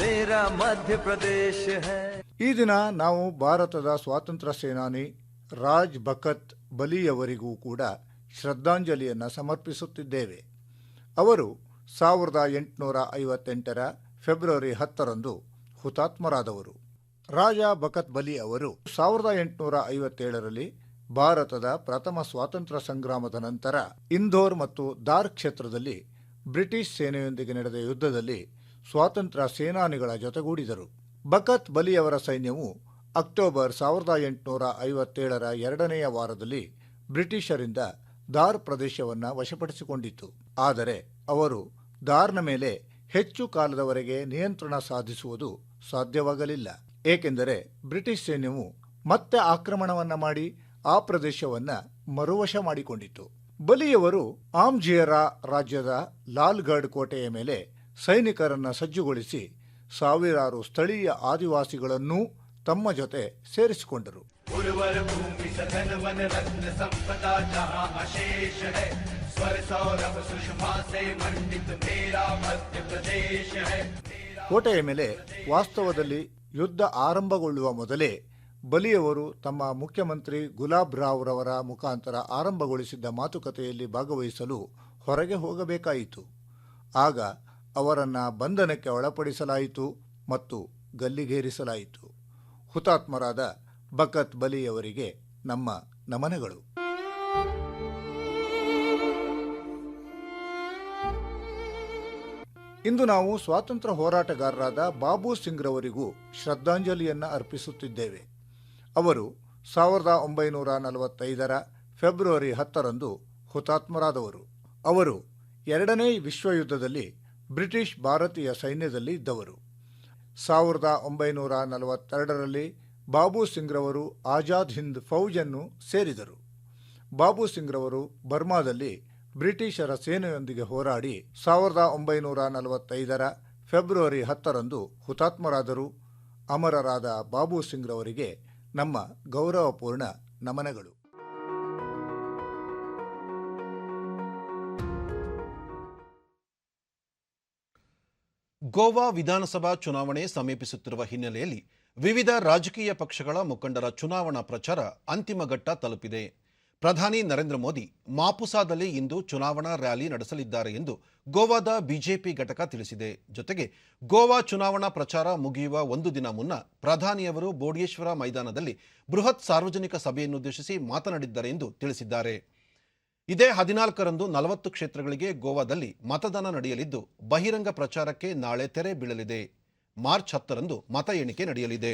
मेरा मध्य प्रदेश है. ಈ ದಿನ ನಾವು ಭಾರತದ ಸ್ವಾತಂತ್ರ್ಯ ಸೇನಾನಿ ರಾಜ್ ಬಕತ್ ಬಲಿಯವರಿಗೂ ಕೂಡ ಶ್ರದ್ಧಾಂಜಲಿಯನ್ನು ಸಮರ್ಪಿಸುತ್ತಿದ್ದೇವೆ. ಅವರು 1858 ಫೆಬ್ರವರಿ 10ರಂದು ಹುತಾತ್ಮರಾದವರು. ರಾಜ ಬಕತ್ ಬಲಿ ಅವರು 1857ರಲ್ಲಿ ಭಾರತದ ಪ್ರಥಮ ಸ್ವಾತಂತ್ರ್ಯ ಸಂಗ್ರಾಮದ ನಂತರ ಇಂದೋರ್ ಮತ್ತು ದಾರ್ ಕ್ಷೇತ್ರದಲ್ಲಿ ಬ್ರಿಟಿಷ್ ಸೇನೆಯೊಂದಿಗೆ ನಡೆದ ಯುದ್ಧದಲ್ಲಿ ಸ್ವಾತಂತ್ರ್ಯ ಸೇನಾನಿಗಳ ಜೊತೆಗೂಡಿದರು. ಬಕತ್ ಬಲಿಯವರ ಸೈನ್ಯವು ಅಕ್ಟೋಬರ್ 1857ರ 2ನೆಯ ವಾರದಲ್ಲಿ ಬ್ರಿಟಿಷರಿಂದ ದಾರ್ ಪ್ರದೇಶವನ್ನು ವಶಪಡಿಸಿಕೊಂಡಿತು. ಆದರೆ ಅವರು ದಾರ್ನ ಮೇಲೆ ಹೆಚ್ಚು ಕಾಲದವರೆಗೆ ನಿಯಂತ್ರಣ ಸಾಧಿಸುವುದು ಸಾಧ್ಯವಾಗಲಿಲ್ಲ. ಏಕೆಂದರೆ ಬ್ರಿಟಿಷ್ ಸೈನ್ಯವು ಮತ್ತೆ ಆಕ್ರಮಣವನ್ನು ಮಾಡಿ ಆ ಪ್ರದೇಶವನ್ನು ಮರುವಶ ಮಾಡಿಕೊಂಡಿತು. ಬಲಿಯವರು ಆಮ್ಜಿಯರ ರಾಜ್ಯದ ಲಾಲ್ಗಢ್ ಕೋಟೆಯ ಮೇಲೆ ಸೈನಿಕರನ್ನು ಸಜ್ಜುಗೊಳಿಸಿ ಸಾವಿರಾರು ಸ್ಥಳೀಯ ಆದಿವಾಸಿಗಳನ್ನೂ ತಮ್ಮ ಜೊತೆ ಸೇರಿಸಿಕೊಂಡರು. ಕೋಟೆಯ ಮೇಲೆ ವಾಸ್ತವದಲ್ಲಿ ಯುದ್ಧ ಆರಂಭಗೊಳ್ಳುವ ಮೊದಲೇ ಬಲಿಯವರು ತಮ್ಮ ಮುಖ್ಯಮಂತ್ರಿ ಗುಲಾಬ್ ರಾವ್ ರವರ ಮುಖಾಂತರ ಆರಂಭಗೊಳಿಸಿದ್ದ ಮಾತುಕತೆಯಲ್ಲಿ ಭಾಗವಹಿಸಲು ಹೊರಗೆ ಹೋಗಬೇಕಾಯಿತು. ಆಗ ಅವರನ್ನು ಬಂಧನಕ್ಕೆ ಒಳಪಡಿಸಲಾಯಿತು ಮತ್ತು ಗಲ್ಲಿಗೇರಿಸಲಾಯಿತು. ಹುತಾತ್ಮರಾದ ಬಕತ್ ಬಲಿಯವರಿಗೆ ನಮ್ಮ ನಮನಗಳು. ಇಂದು ನಾವು ಸ್ವಾತಂತ್ರ್ಯ ಹೋರಾಟಗಾರರಾದ ಬಾಬು ಸಿಂಗ್ ರವರಿಗೂ ಶ್ರದ್ಧಾಂಜಲಿಯನ್ನು ಅರ್ಪಿಸುತ್ತಿದ್ದೇವೆ. ಅವರು 1945ರ ಫೆಬ್ರವರಿ 10ರಂದು ಹುತಾತ್ಮರಾದವರು. ಅವರು 2ನೇ ವಿಶ್ವಯುದ್ಧದಲ್ಲಿ ಬ್ರಿಟಿಷ್ ಭಾರತೀಯ ಸೈನ್ಯದಲ್ಲಿ ಇದ್ದವರು. 1942ರಲ್ಲಿ ಬಾಬು ಸಿಂಗ್ ರವರು ಆಜಾದ್ ಹಿಂದ್ ಫೌಜನ್ನು ಸೇರಿದರು. ಬಾಬು ಸಿಂಗ್ ರವರು ಬರ್ಮಾದಲ್ಲಿ ಬ್ರಿಟಿಷರ ಸೇನೆಯೊಂದಿಗೆ ಹೋರಾಡಿ 1945ರ ಫೆಬ್ರವರಿ 10ರಂದು ಹುತಾತ್ಮರಾದರು. ಅಮರರಾದ ಬಾಬು ಸಿಂಗ್ ರವರಿಗೆ ನಮ್ಮ ಗೌರವಪೂರ್ಣ ನಮನಗಳು. ಗೋವಾ ವಿಧಾನಸಭಾ ಚುನಾವಣೆ ಸಮೀಪಿಸುತ್ತಿರುವ ಹಿನ್ನೆಲೆಯಲ್ಲಿ ವಿವಿಧ ರಾಜಕೀಯ ಪಕ್ಷಗಳ ಮುಖಂಡರ ಚುನಾವಣಾ ಪ್ರಚಾರ ಅಂತಿಮ ಘಟ್ಟ ತಲುಪಿದೆ. ಪ್ರಧಾನಿ ನರೇಂದ್ರ ಮೋದಿ ಮಾಪುಸಾದಲ್ಲಿ ಇಂದು ಚುನಾವಣಾ ರ್ಯಾಲಿ ನಡೆಸಲಿದ್ದಾರೆ ಎಂದು ಗೋವಾದ ಬಿಜೆಪಿ ಘಟಕ ತಿಳಿಸಿದೆ. ಜೊತೆಗೆ ಗೋವಾ ಚುನಾವಣಾ ಪ್ರಚಾರ ಮುಗಿಯುವ ಒಂದು ದಿನ ಮುನ್ನ ಪ್ರಧಾನಿಯವರು ಬೋಡೇಶ್ವರ ಮೈದಾನದಲ್ಲಿ ಬೃಹತ್ ಸಾರ್ವಜನಿಕ ಸಭೆಯನ್ನುದ್ದೇಶಿಸಿ ಮಾತನಾಡಿದ್ದಾರೆ ಎಂದು ತಿಳಿಸಿದ್ದಾರೆ. ಇದೇ 14ರಂದು 40 ಕ್ಷೇತ್ರಗಳಿಗೆ ಗೋವಾದಲ್ಲಿ ಮತದಾನ ನಡೆಯಲಿದ್ದು ಬಹಿರಂಗ ಪ್ರಚಾರಕ್ಕೆ ನಾಳೆ ತೆರೆ ಬೀಳಲಿದೆ. ಮಾರ್ಚ್ 10ರಂದು ಮತ ಎಣಿಕೆ ನಡೆಯಲಿದೆ.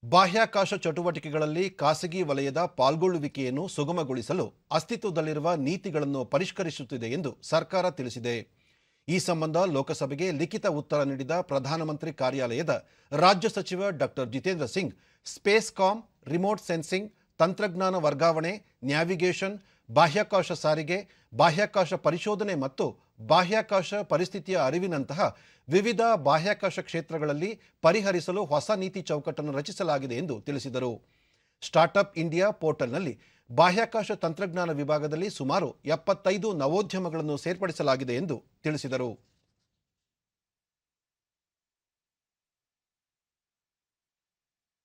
ಬಾಹ್ಯಾಕಾಶ ಚಟುವಟಿಕೆಗಳಲ್ಲಿ ಖಾಸಗಿ ವಲಯದ ಪಾಲ್ಗೊಳ್ಳುವಿಕೆಯನ್ನು ಸುಗಮಗೊಳಿಸಲು ಅಸ್ತಿತ್ವದಲ್ಲಿರುವ ನೀತಿಗಳನ್ನು ಪರಿಷ್ಕರಿಸುತ್ತಿದೆ ಎಂದು ಸರ್ಕಾರ ತಿಳಿಸಿದೆ. ಈ ಸಂಬಂಧ ಲೋಕಸಭೆಗೆ ಲಿಖಿತ ಉತ್ತರ ನೀಡಿದ ಪ್ರಧಾನಮಂತ್ರಿ ಕಾರ್ಯಾಲಯದ ರಾಜ್ಯ ಸಚಿವ doctor Jitendra Singh, spacecom, remote sensing, ತಂತ್ರಜ್ಞಾನ ವರ್ಗಾವಣೆ, ನ್ಯಾವಿಗೇಷನ್, ಬಾಹ್ಯಾಕಾಶ ಸಾರಿಗೆ, ಬಾಹ್ಯಾಕಾಶ ಪರಿಶೋಧನೆ ಮತ್ತು ಬಾಹ್ಯಾಕಾಶ ಪರಿಸ್ಥಿತಿಯ ಅರಿವಿನಂತಹ ವಿವಿಧ ಬಾಹ್ಯಾಕಾಶ ಕ್ಷೇತ್ರಗಳಲ್ಲಿ ಪರಿಹರಿಸಲು ಹೊಸ ನೀತಿ ಚೌಕಟ್ಟನ್ನು ರಚಿಸಲಾಗಿದೆ ಎಂದು ತಿಳಿಸಿದರು. ಸ್ಟಾರ್ಟ್ಅಪ್ ಇಂಡಿಯಾ ಪೋರ್ಟಲ್ನಲ್ಲಿ ಬಾಹ್ಯಾಕಾಶ ತಂತ್ರಜ್ಞಾನ ವಿಭಾಗದಲ್ಲಿ ಸುಮಾರು 75 ನವೋದ್ಯಮಗಳನ್ನು ಸೇರ್ಪಡಿಸಲಾಗಿದೆ ಎಂದು ತಿಳಿಸಿದರು.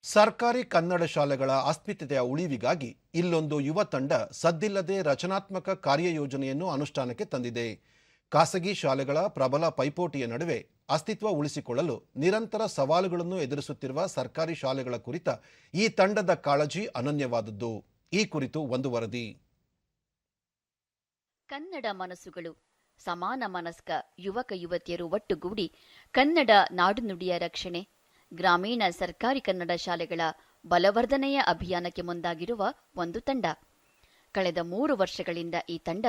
ಸರ್ಕಾರಿ ಕನ್ನಡ ಶಾಲೆಗಳ ಅಸ್ಮಿತೆಯ ಉಳಿವಿಗಾಗಿ ಇಲ್ಲೊಂದು ಯುವ ತಂಡ ಸದ್ದಿಲ್ಲದೆ ರಚನಾತ್ಮಕ ಕಾರ್ಯಯೋಜನೆಯನ್ನು ಅನುಷ್ಠಾನಕ್ಕೆ ತಂದಿದೆ. ಖಾಸಗಿ ಶಾಲೆಗಳ ಪ್ರಬಲ ಪೈಪೋಟಿಯ ನಡುವೆ ಅಸ್ತಿತ್ವ ಉಳಿಸಿಕೊಳ್ಳಲು ನಿರಂತರ ಸವಾಲುಗಳನ್ನು ಎದುರಿಸುತ್ತಿರುವ ಸರ್ಕಾರಿ ಶಾಲೆಗಳ ಕುರಿತ ಈ ತಂಡದ ಕಾಳಜಿ ಅನನ್ಯವಾದದ್ದು. ಈ ಕುರಿತು ಒಂದು ವರದಿ. ಕನ್ನಡ ಮನಸ್ಸುಗಳು ಸಮಾನ ಮನಸ್ಕ ಯುವಕ ಯುವತಿಯರು ಒಟ್ಟುಗೂಡಿ ಕನ್ನಡ ನಾಡುನುಡಿಯ ರಕ್ಷಣೆ, ಗ್ರಾಮೀಣ ಸರ್ಕಾರಿ ಕನ್ನಡ ಶಾಲೆಗಳ ಬಲವರ್ಧನೆಯ ಅಭಿಯಾನಕ್ಕೆ ಮುಂದಾಗಿರುವ ಒಂದು ತಂಡ. ಕಳೆದ 3 ವರ್ಷಗಳಿಂದ ಈ ತಂಡ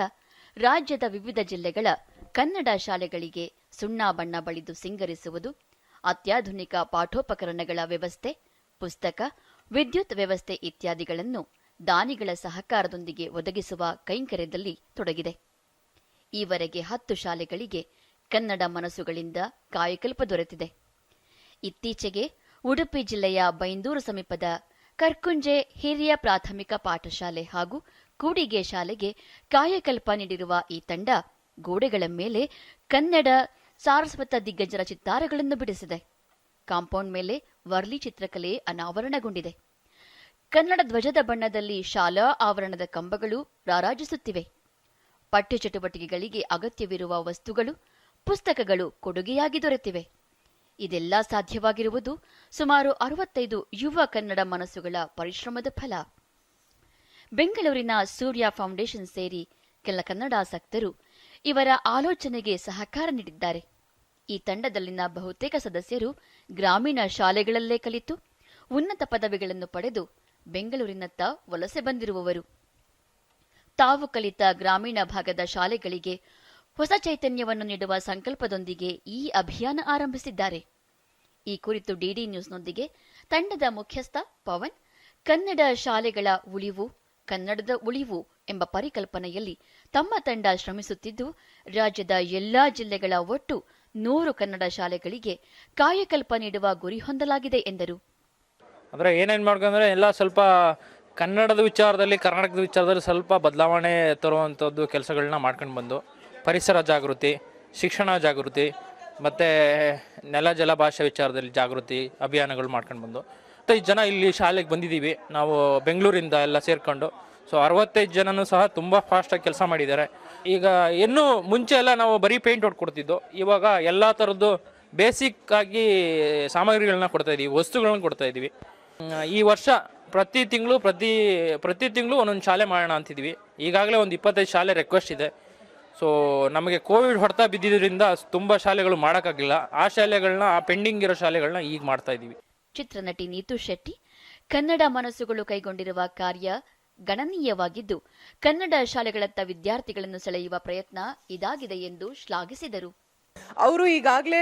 ರಾಜ್ಯದ ವಿವಿಧ ಜಿಲ್ಲೆಗಳ ಕನ್ನಡ ಶಾಲೆಗಳಿಗೆ ಸುಣ್ಣ ಬಣ್ಣ ಬಳಿದು ಸಿಂಗರಿಸುವುದು, ಅತ್ಯಾಧುನಿಕ ಪಾಠೋಪಕರಣಗಳ ವ್ಯವಸ್ಥೆ, ಪುಸ್ತಕ, ವಿದ್ಯುತ್ ವ್ಯವಸ್ಥೆ ಇತ್ಯಾದಿಗಳನ್ನು ದಾನಿಗಳ ಸಹಕಾರದೊಂದಿಗೆ ಒದಗಿಸುವ ಕೈಂಕರ್ಯದಲ್ಲಿ ತೊಡಗಿದೆ. ಈವರೆಗೆ 10 ಶಾಲೆಗಳಿಗೆ ಕನ್ನಡ ಮನಸ್ಸುಗಳಿಂದ ಕಾಯಕಲ್ಪ ದೊರೆತಿದೆ. ಇತ್ತೀಚೆಗೆ ಉಡುಪಿ ಜಿಲ್ಲೆಯ ಬೈಂದೂರು ಸಮೀಪದ ಕರ್ಕುಂಜೆ ಹಿರಿಯ ಪ್ರಾಥಮಿಕ ಪಾಠಶಾಲೆ ಹಾಗೂ ಕೂಡಿಗೆ ಶಾಲೆಗೆ ಕಾಯಕಲ್ಪ ನೀಡಿರುವ ಈ ತಂಡ ಗೋಡೆಗಳ ಮೇಲೆ ಕನ್ನಡ ಸಾರಸ್ವತ ದಿಗ್ಗಜರ ಚಿತ್ತಾರಗಳನ್ನು ಬಿಡಿಸಿದೆ. ಕಾಂಪೌಂಡ್ ಮೇಲೆ ವರ್ಲಿ ಚಿತ್ರಕಲೆ ಅನಾವರಣಗೊಂಡಿದೆ. ಕನ್ನಡ ಧ್ವಜದ ಬಣ್ಣದಲ್ಲಿ ಶಾಲಾ ಆವರಣದ ಕಂಬಗಳು ರಾರಾಜಿಸುತ್ತಿವೆ. ಪಠ್ಯ ಚಟುವಟಿಕೆಗಳಿಗೆ ಅಗತ್ಯವಿರುವ ವಸ್ತುಗಳು, ಪುಸ್ತಕಗಳು ಕೊಡುಗೆಯಾಗಿ ದೊರೆತಿವೆ. ಇದೆಲ್ಲ ಸಾಧ್ಯವಾಗಿರುವುದು ಸುಮಾರು 65 ಯುವ ಕನ್ನಡ ಮನಸ್ಸುಗಳ ಪರಿಶ್ರಮದ ಫಲ. ಬೆಂಗಳೂರಿನ ಸೂರ್ಯ ಫೌಂಡೇಶನ್ ಸೇರಿ ಕೆಲ ಕನ್ನಡಾಸಕ್ತರು ಇವರ ಆಲೋಚನೆಗೆ ಸಹಕಾರ ನೀಡಿದ್ದಾರೆ. ಈ ತಂಡದಲ್ಲಿನ ಬಹುತೇಕ ಸದಸ್ಯರು ಗ್ರಾಮೀಣ ಶಾಲೆಗಳಲ್ಲೇ ಕಲಿತು ಉನ್ನತ ಪದವಿಗಳನ್ನು ಪಡೆದು ಬೆಂಗಳೂರಿನತ್ತ ವಲಸೆ ಬಂದಿರುವವರು. ತಾವು ಕಲಿತ ಗ್ರಾಮೀಣ ಭಾಗದ ಶಾಲೆಗಳಿಗೆ ಹೊಸ ಚೈತನ್ಯವನ್ನು ನೀಡುವ ಸಂಕಲ್ಪದೊಂದಿಗೆ ಈ ಅಭಿಯಾನ ಆರಂಭಿಸಿದ್ದಾರೆ. ಈ ಕುರಿತು ಡಿಡಿ ನ್ಯೂಸ್ನೊಂದಿಗೆ ತಂಡದ ಮುಖ್ಯಸ್ಥ ಪವನ್, ಕನ್ನಡ ಶಾಲೆಗಳ ಉಳಿವು, ಕನ್ನಡದ ಉಳಿವು ಎಂಬ ಪರಿಕಲ್ಪನೆಯಲ್ಲಿ ತಮ್ಮ ತಂಡ ಶ್ರಮಿಸುತ್ತಿದ್ದು, ರಾಜ್ಯದ ಎಲ್ಲಾ ಜಿಲ್ಲೆಗಳ ಒಟ್ಟು 100 ಕನ್ನಡ ಶಾಲೆಗಳಿಗೆ ಕಾಯಕಲ್ಪ ನೀಡುವ ಗುರಿ ಹೊಂದಲಾಗಿದೆ ಎಂದರು. ಅಂದರೆ ಏನೇನು ಮಾಡ್ಕೊಂಡ್ರೆ ಎಲ್ಲ ಸ್ವಲ್ಪ ಕನ್ನಡದ ವಿಚಾರದಲ್ಲಿ, ಕರ್ನಾಟಕದ ವಿಚಾರದಲ್ಲಿ ಸ್ವಲ್ಪ ಬದಲಾವಣೆ ತರುವಂಥದ್ದು ಕೆಲಸಗಳನ್ನ ಮಾಡ್ಕೊಂಡು ಬಂದು, ಪರಿಸರ ಜಾಗೃತಿ, ಶಿಕ್ಷಣ ಜಾಗೃತಿ ಮತ್ತು ನೆಲ ಜಲ ಭಾಷೆ ವಿಚಾರದಲ್ಲಿ ಜಾಗೃತಿ ಅಭಿಯಾನಗಳು ಮಾಡ್ಕೊಂಡು ಬಂದು 65 ಜನ ಇಲ್ಲಿ ಶಾಲೆಗೆ ಬಂದಿದ್ದೀವಿ ನಾವು ಬೆಂಗಳೂರಿಂದ ಎಲ್ಲ ಸೇರಿಕೊಂಡು. ಸೊ 65 ಜನನೂ ಸಹ ತುಂಬ ಫಾಸ್ಟಾಗಿ ಕೆಲಸ ಮಾಡಿದ್ದಾರೆ. ಈಗ ಇನ್ನೂ ಮುಂಚೆ ಎಲ್ಲ ನಾವು ಬರೀ ಪೇಂಟ್ ಹೊಡ್ಕೊಡ್ತಿದ್ದೋ, ಇವಾಗ ಎಲ್ಲ ಥರದ್ದು ಬೇಸಿಕ್ ಆಗಿ ಸಾಮಗ್ರಿಗಳನ್ನ ಕೊಡ್ತಾಯಿದ್ದೀವಿ, ವಸ್ತುಗಳನ್ನ ಕೊಡ್ತಾಯಿದ್ದೀವಿ. ಈ ವರ್ಷ ಪ್ರತಿ ತಿಂಗಳು ಒಂದೊಂದು ಶಾಲೆ ಮಾಡೋಣ ಅಂತಿದ್ವಿ. ಈಗಾಗಲೇ ಒಂದು 25 ಶಾಲೆ ರಿಕ್ವೆಸ್ಟ್ ಇದೆ. ಸೊ ನಮಗೆ ಕೋವಿಡ್ ಹೊಡೆತ ಬಿದ್ದಿದ್ದರಿಂದ ತುಂಬ ಶಾಲೆಗಳು ಮಾಡೋಕ್ಕಾಗಲಿಲ್ಲ. ಆ ಶಾಲೆಗಳನ್ನ, ಆ ಪೆಂಡಿಂಗ್ ಇರೋ ಶಾಲೆಗಳನ್ನ ಈಗ ಮಾಡ್ತಾ ಇದ್ದೀವಿ. ಚಿತ್ರನಟಿ ನೀತು ಶೆಟ್ಟಿ, ಕನ್ನಡ ಮನಸ್ಸುಗಳು ಕೈಗೊಂಡಿರುವ ಕಾರ್ಯ ಗಣನೀಯವಾಗಿದ್ದು, ಕನ್ನಡ ಶಾಲೆಗಳತ್ತ ವಿದ್ಯಾರ್ಥಿಗಳನ್ನು ಸೆಳೆಯುವ ಪ್ರಯತ್ನ ಇದಾಗಿದೆ ಎಂದು ಶ್ಲಾಘಿಸಿದರು. ಅವರು ಈಗಾಗಲೇ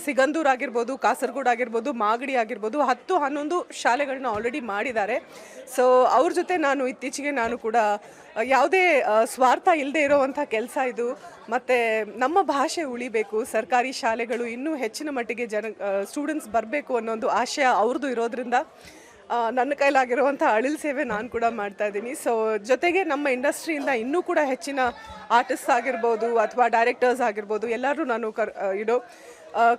ಸಿಗಂದೂರು ಆಗಿರ್ಬೋದು, ಕಾಸರಗೋಡು ಆಗಿರ್ಬೋದು, ಮಾಗಡಿ ಆಗಿರ್ಬೋದು 10-11 ಶಾಲೆಗಳನ್ನ ಆಲ್ರೆಡಿ ಮಾಡಿದ್ದಾರೆ. ಸೊ ಅವ್ರ ಜೊತೆ ಇತ್ತೀಚೆಗೆ ನಾನು ಕೂಡ ಯಾವುದೇ ಸ್ವಾರ್ಥ ಇಲ್ಲದೆ ಇರೋವಂಥ ಕೆಲಸ ಇದು. ಮತ್ತು ನಮ್ಮ ಭಾಷೆ ಉಳಿಬೇಕು, ಸರ್ಕಾರಿ ಶಾಲೆಗಳು ಇನ್ನೂ ಹೆಚ್ಚಿನ ಮಟ್ಟಿಗೆ ಸ್ಟೂಡೆಂಟ್ಸ್ ಬರಬೇಕು ಅನ್ನೋ ಒಂದು ಆಶಯ ಅವ್ರದ್ದು ಇರೋದ್ರಿಂದ ನನ್ನ ಕೈಲಾಗಿರುವಂಥ ಅಳಿಲ್ ಸೇವೆ ನಾನು ಕೂಡ ಮಾಡ್ತಾ ಇದ್ದೀನಿ. ಸೊ ಜೊತೆಗೆ ನಮ್ಮ ಇಂಡಸ್ಟ್ರಿಯಿಂದ ಇನ್ನೂ ಕೂಡ ಹೆಚ್ಚಿನ ಆರ್ಟಿಸ್ಟ್ ಆಗಿರ್ಬೋದು ಅಥವಾ ಡೈರೆಕ್ಟರ್ಸ್ ಆಗಿರ್ಬೋದು ಎಲ್ಲರೂ ನಾನು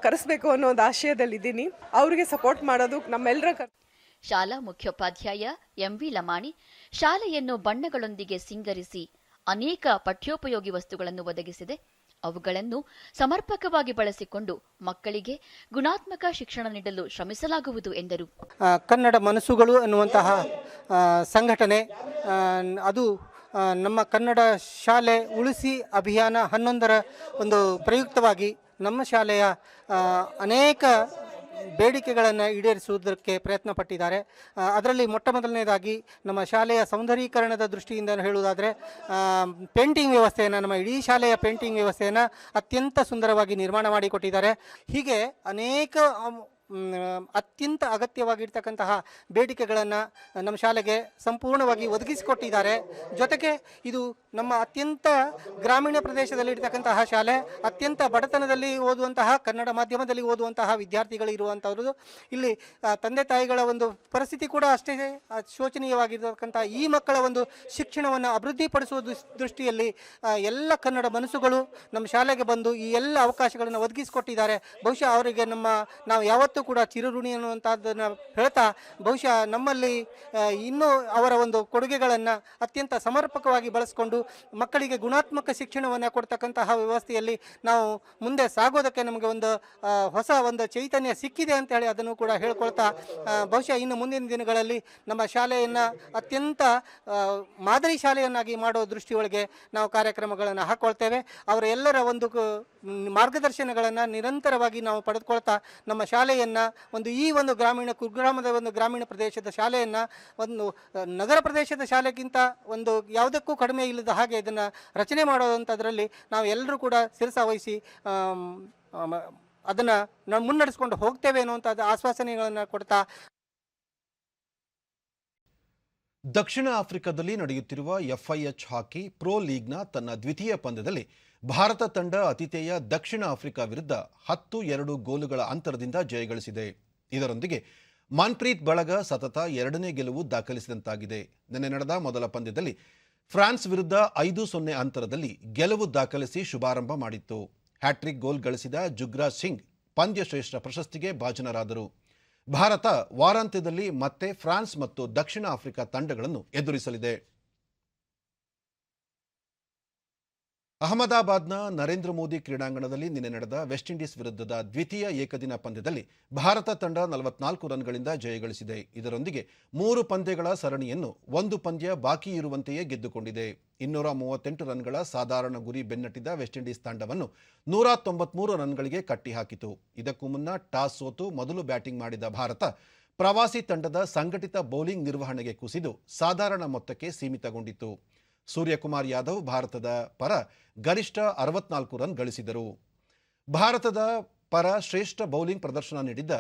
ಕರೆಸಬೇಕು ಅನ್ನೋ ಒಂದು ಆಶಯದಲ್ಲಿದ್ದೀನಿ. ಅವರಿಗೆ ಸಪೋರ್ಟ್ ಮಾಡೋದು ನಮ್ಮೆಲ್ಲರ ಶಾಲಾ ಮುಖ್ಯೋಪಾಧ್ಯಾಯ ಎಂವಿ ಲಮಾಣಿ ಶಾಲೆಯನ್ನು ಬಣ್ಣಗಳೊಂದಿಗೆ ಸಿಂಗರಿಸಿ ಅನೇಕ ಪಠ್ಯೋಪಯೋಗಿ ವಸ್ತುಗಳನ್ನು ಒದಗಿಸಿದೆ. ಅವುಗಳನ್ನು ಸಮರ್ಪಕವಾಗಿ ಬಳಸಿಕೊಂಡು ಮಕ್ಕಳಿಗೆ ಗುಣಾತ್ಮಕ ಶಿಕ್ಷಣ ನೀಡಲು ಶ್ರಮಿಸಲಾಗುವುದು ಎಂದರು. ಕನ್ನಡ ಮನಸ್ಸುಗಳು ಅನ್ನುವಂತಹ ಸಂಘಟನೆ ಅದು ನಮ್ಮ ಕನ್ನಡ ಶಾಲೆ ಉಳಿಸಿ ಅಭಿಯಾನ 11ರ ಒಂದು ಪ್ರಯುಕ್ತವಾಗಿ ನಮ್ಮ ಶಾಲೆಯ ಅನೇಕ ಬೇಡಿಕೆಗಳನ್ನು ಈಡೇರಿಸುವುದಕ್ಕೆ ಪ್ರಯತ್ನ ಪಟ್ಟಿದ್ದಾರೆ. ಅದರಲ್ಲಿ ಮೊಟ್ಟ ಮೊದಲನೇದಾಗಿ ನಮ್ಮ ಶಾಲೆಯ ಸೌಂದರೀಕರಣದ ದೃಷ್ಟಿಯಿಂದ ಹೇಳುವುದಾದರೆ ಪೇಂಟಿಂಗ್ ವ್ಯವಸ್ಥೆಯನ್ನು, ನಮ್ಮ ಇಡೀ ಶಾಲೆಯ ಪೇಂಟಿಂಗ್ ವ್ಯವಸ್ಥೆಯನ್ನು ಅತ್ಯಂತ ಸುಂದರವಾಗಿ ನಿರ್ಮಾಣ ಮಾಡಿಕೊಟ್ಟಿದ್ದಾರೆ. ಹೀಗೆ ಅನೇಕ ಅತ್ಯಂತ ಅಗತ್ಯವಾಗಿರ್ತಕ್ಕಂತಹ ಬೇಡಿಕೆಗಳನ್ನು ನಮ್ಮ ಶಾಲೆಗೆ ಸಂಪೂರ್ಣವಾಗಿ ಒದಗಿಸಿಕೊಟ್ಟಿದ್ದಾರೆ. ಜೊತೆಗೆ ಇದು ನಮ್ಮ ಅತ್ಯಂತ ಗ್ರಾಮೀಣ ಪ್ರದೇಶದಲ್ಲಿರ್ತಕ್ಕಂತಹ ಶಾಲೆ, ಅತ್ಯಂತ ಬಡತನದಲ್ಲಿ ಓದುವಂತಹ, ಕನ್ನಡ ಮಾಧ್ಯಮದಲ್ಲಿ ಓದುವಂತಹ ವಿದ್ಯಾರ್ಥಿಗಳು ಇರುವಂಥವ್ರದ್ದು. ಇಲ್ಲಿ ತಂದೆ ತಾಯಿಗಳ ಒಂದು ಪರಿಸ್ಥಿತಿ ಕೂಡ ಅಷ್ಟೇ ಶೋಚನೀಯವಾಗಿರ್ತಕ್ಕಂಥ ಈ ಮಕ್ಕಳ ಒಂದು ಶಿಕ್ಷಣವನ್ನು ಅಭಿವೃದ್ಧಿಪಡಿಸುವ ದೃಷ್ಟಿಯಲ್ಲಿ ಎಲ್ಲ ಕನ್ನಡ ಮನಸ್ಸುಗಳು ನಮ್ಮ ಶಾಲೆಗೆ ಬಂದು ಈ ಎಲ್ಲ ಅವಕಾಶಗಳನ್ನು ಒದಗಿಸಿಕೊಟ್ಟಿದ್ದಾರೆ. ಬಹುಶಃ ಅವರಿಗೆ ನಾವು ಯಾವತ್ತೂ ಯಾವತ್ತೂ ಕೂಡ ಚಿರಋಣಿ ಅನ್ನುವಂಥದ್ದನ್ನು ಹೇಳ್ತಾ ಬಹುಶಃ ನಮ್ಮಲ್ಲಿ ಇನ್ನೂ ಅವರ ಒಂದು ಕೊಡುಗೆಗಳನ್ನು ಅತ್ಯಂತ ಸಮರ್ಪಕವಾಗಿ ಬಳಸಿಕೊಂಡು ಮಕ್ಕಳಿಗೆ ಗುಣಾತ್ಮಕ ಶಿಕ್ಷಣವನ್ನು ಕೊಡ್ತಕ್ಕಂತಹ ವ್ಯವಸ್ಥೆಯಲ್ಲಿ ನಾವು ಮುಂದೆ ಸಾಗೋದಕ್ಕೆ ನಮಗೆ ಒಂದು ಹೊಸ ಒಂದು ಚೈತನ್ಯ ಸಿಕ್ಕಿದೆ ಅಂತ ಹೇಳಿ ಅದನ್ನು ಕೂಡ ಹೇಳ್ಕೊಳ್ತಾ ಬಹುಶಃ ಇನ್ನು ಮುಂದಿನ ದಿನಗಳಲ್ಲಿ ನಮ್ಮ ಶಾಲೆಯನ್ನು ಅತ್ಯಂತ ಮಾದರಿ ಶಾಲೆಯನ್ನಾಗಿ ಮಾಡೋ ದೃಷ್ಟಿಯೊಳಗೆ ನಾವು ಕಾರ್ಯಕ್ರಮಗಳನ್ನು ಹಾಕ್ಕೊಳ್ತೇವೆ. ಅವರ ಎಲ್ಲರ ಒಂದು ಮಾರ್ಗದರ್ಶನಗಳನ್ನು ನಿರಂತರವಾಗಿ ನಾವು ಪಡೆದುಕೊಳ್ತಾ ನಮ್ಮ ಶಾಲೆಯನ್ನು ಈ ಒಂದು ಕುಗ್ರಾಮದ ಒಂದು ಗ್ರಾಮೀಣ ಪ್ರದೇಶದ ಶಾಲೆಯನ್ನು ಒಂದು ನಗರ ಪ್ರದೇಶದ ಶಾಲೆಗಿಂತ ಒಂದು ಯಾವುದಕ್ಕೂ ಕಡಿಮೆ ಇಲ್ಲದ ಹಾಗೆ ಇದನ್ನು ರಚನೆ ಮಾಡೋದಂಥದ್ರಲ್ಲಿ ನಾವು ಎಲ್ಲರೂ ಕೂಡ ಶಿರಸಾವಹಿಸಿ ಅದನ್ನು ನಾವು ಮುನ್ನಡೆಸ್ಕೊಂಡು ಹೋಗ್ತೇವೆ ಅನ್ನುವಂಥದ್ದು ಆಶ್ವಾಸನೆಗಳನ್ನು ಕೊಡ್ತಾ ದಕ್ಷಿಣ ಆಫ್ರಿಕಾದಲ್ಲಿ ನಡೆಯುತ್ತಿರುವ FIH ಹಾಕಿ ಪ್ರೊ ಲೀಗ್ನ ತನ್ನ ದ್ವಿತೀಯ ಪಂದ್ಯದಲ್ಲಿ ಭಾರತ ತಂಡ ಆತಿಥೇಯ ದಕ್ಷಿಣ ಆಫ್ರಿಕಾ ವಿರುದ್ಧ 10-2 ಗೋಲುಗಳ ಅಂತರದಿಂದ ಜಯಗಳಿಸಿದೆ. ಇದರೊಂದಿಗೆ ಮನ್ಪ್ರೀತ್ ಬಳಗ ಸತತ 2ನೇ ಗೆಲುವು ದಾಖಲಿಸಿದಂತಾಗಿದೆ. ನಿನ್ನೆ ನಡೆದ ಮೊದಲ ಪಂದ್ಯದಲ್ಲಿ ಫ್ರಾನ್ಸ್ ವಿರುದ್ಧ 5-0 ಅಂತರದಲ್ಲಿ ಗೆಲುವು ದಾಖಲಿಸಿ ಶುಭಾರಂಭ ಮಾಡಿತ್ತು. ಹ್ಯಾಟ್ರಿಕ್ ಗೋಲ್ ಗಳಿಸಿದ ಜುಗ್ರಾಜ್ ಸಿಂಗ್ ಪಂದ್ಯಶ್ರೇಷ್ಠ ಪ್ರಶಸ್ತಿಗೆ ಭಾಜನರಾದರು. ಭಾರತ ವಾರಾಂತ್ಯದಲ್ಲಿ ಮತ್ತೆ ಫ್ರಾನ್ಸ್ ಮತ್ತು ದಕ್ಷಿಣ ಆಫ್ರಿಕಾ ತಂಡಗಳನ್ನು ಎದುರಿಸಲಿದೆ. ಅಹಮದಾಬಾದ್ನ ನರೇಂದ್ರ ಮೋದಿ ಕ್ರೀಡಾಂಗಣದಲ್ಲಿ ನಿನ್ನೆ ನಡೆದ ವೆಸ್ಟ್ ಇಂಡೀಸ್ ವಿರುದ್ಧದ ದ್ವಿತೀಯ ಏಕದಿನ ಪಂದ್ಯದಲ್ಲಿ ಭಾರತ ತಂಡ 44 ರನ್ಗಳಿಂದ ಜಯಗಳಿಸಿದೆ. ಇದರೊಂದಿಗೆ 3 ಪಂದ್ಯಗಳ ಸರಣಿಯನ್ನು 1 ಪಂದ್ಯ ಬಾಕಿ ಇರುವಂತೆಯೇ ಗೆದ್ದುಕೊಂಡಿದೆ. 238 ರನ್ಗಳ ಸಾಧಾರಣ ಗುರಿ ಬೆನ್ನಟ್ಟಿದ ವೆಸ್ಟ್ ಇಂಡೀಸ್ ತಂಡವನ್ನು 193 ರನ್ಗಳಿಗೆ ಕಟ್ಟಿಹಾಕಿತು. ಇದಕ್ಕೂ ಮುನ್ನ ಟಾಸ್ ಸೋತು ಮೊದಲು ಬ್ಯಾಟಿಂಗ್ ಮಾಡಿದ ಭಾರತ ಪ್ರವಾಸಿ ತಂಡದ ಸಂಘಟಿತ ಬೌಲಿಂಗ್ ನಿರ್ವಹಣೆಗೆ ಕುಸಿದು ಸಾಧಾರಣ ಮೊತ್ತಕ್ಕೆ ಸೀಮಿತಗೊಂಡಿತು. ಸೂರ್ಯಕುಮಾರ್ ಯಾದವ್ ಭಾರತದ ಪರ ಗರಿಷ್ಠ 64 ರನ್ ಗಳಿಸಿದರು. ಭಾರತದ ಪರ ಶ್ರೇಷ್ಠ ಬೌಲಿಂಗ್ ಪ್ರದರ್ಶನ ನೀಡಿದ್ದ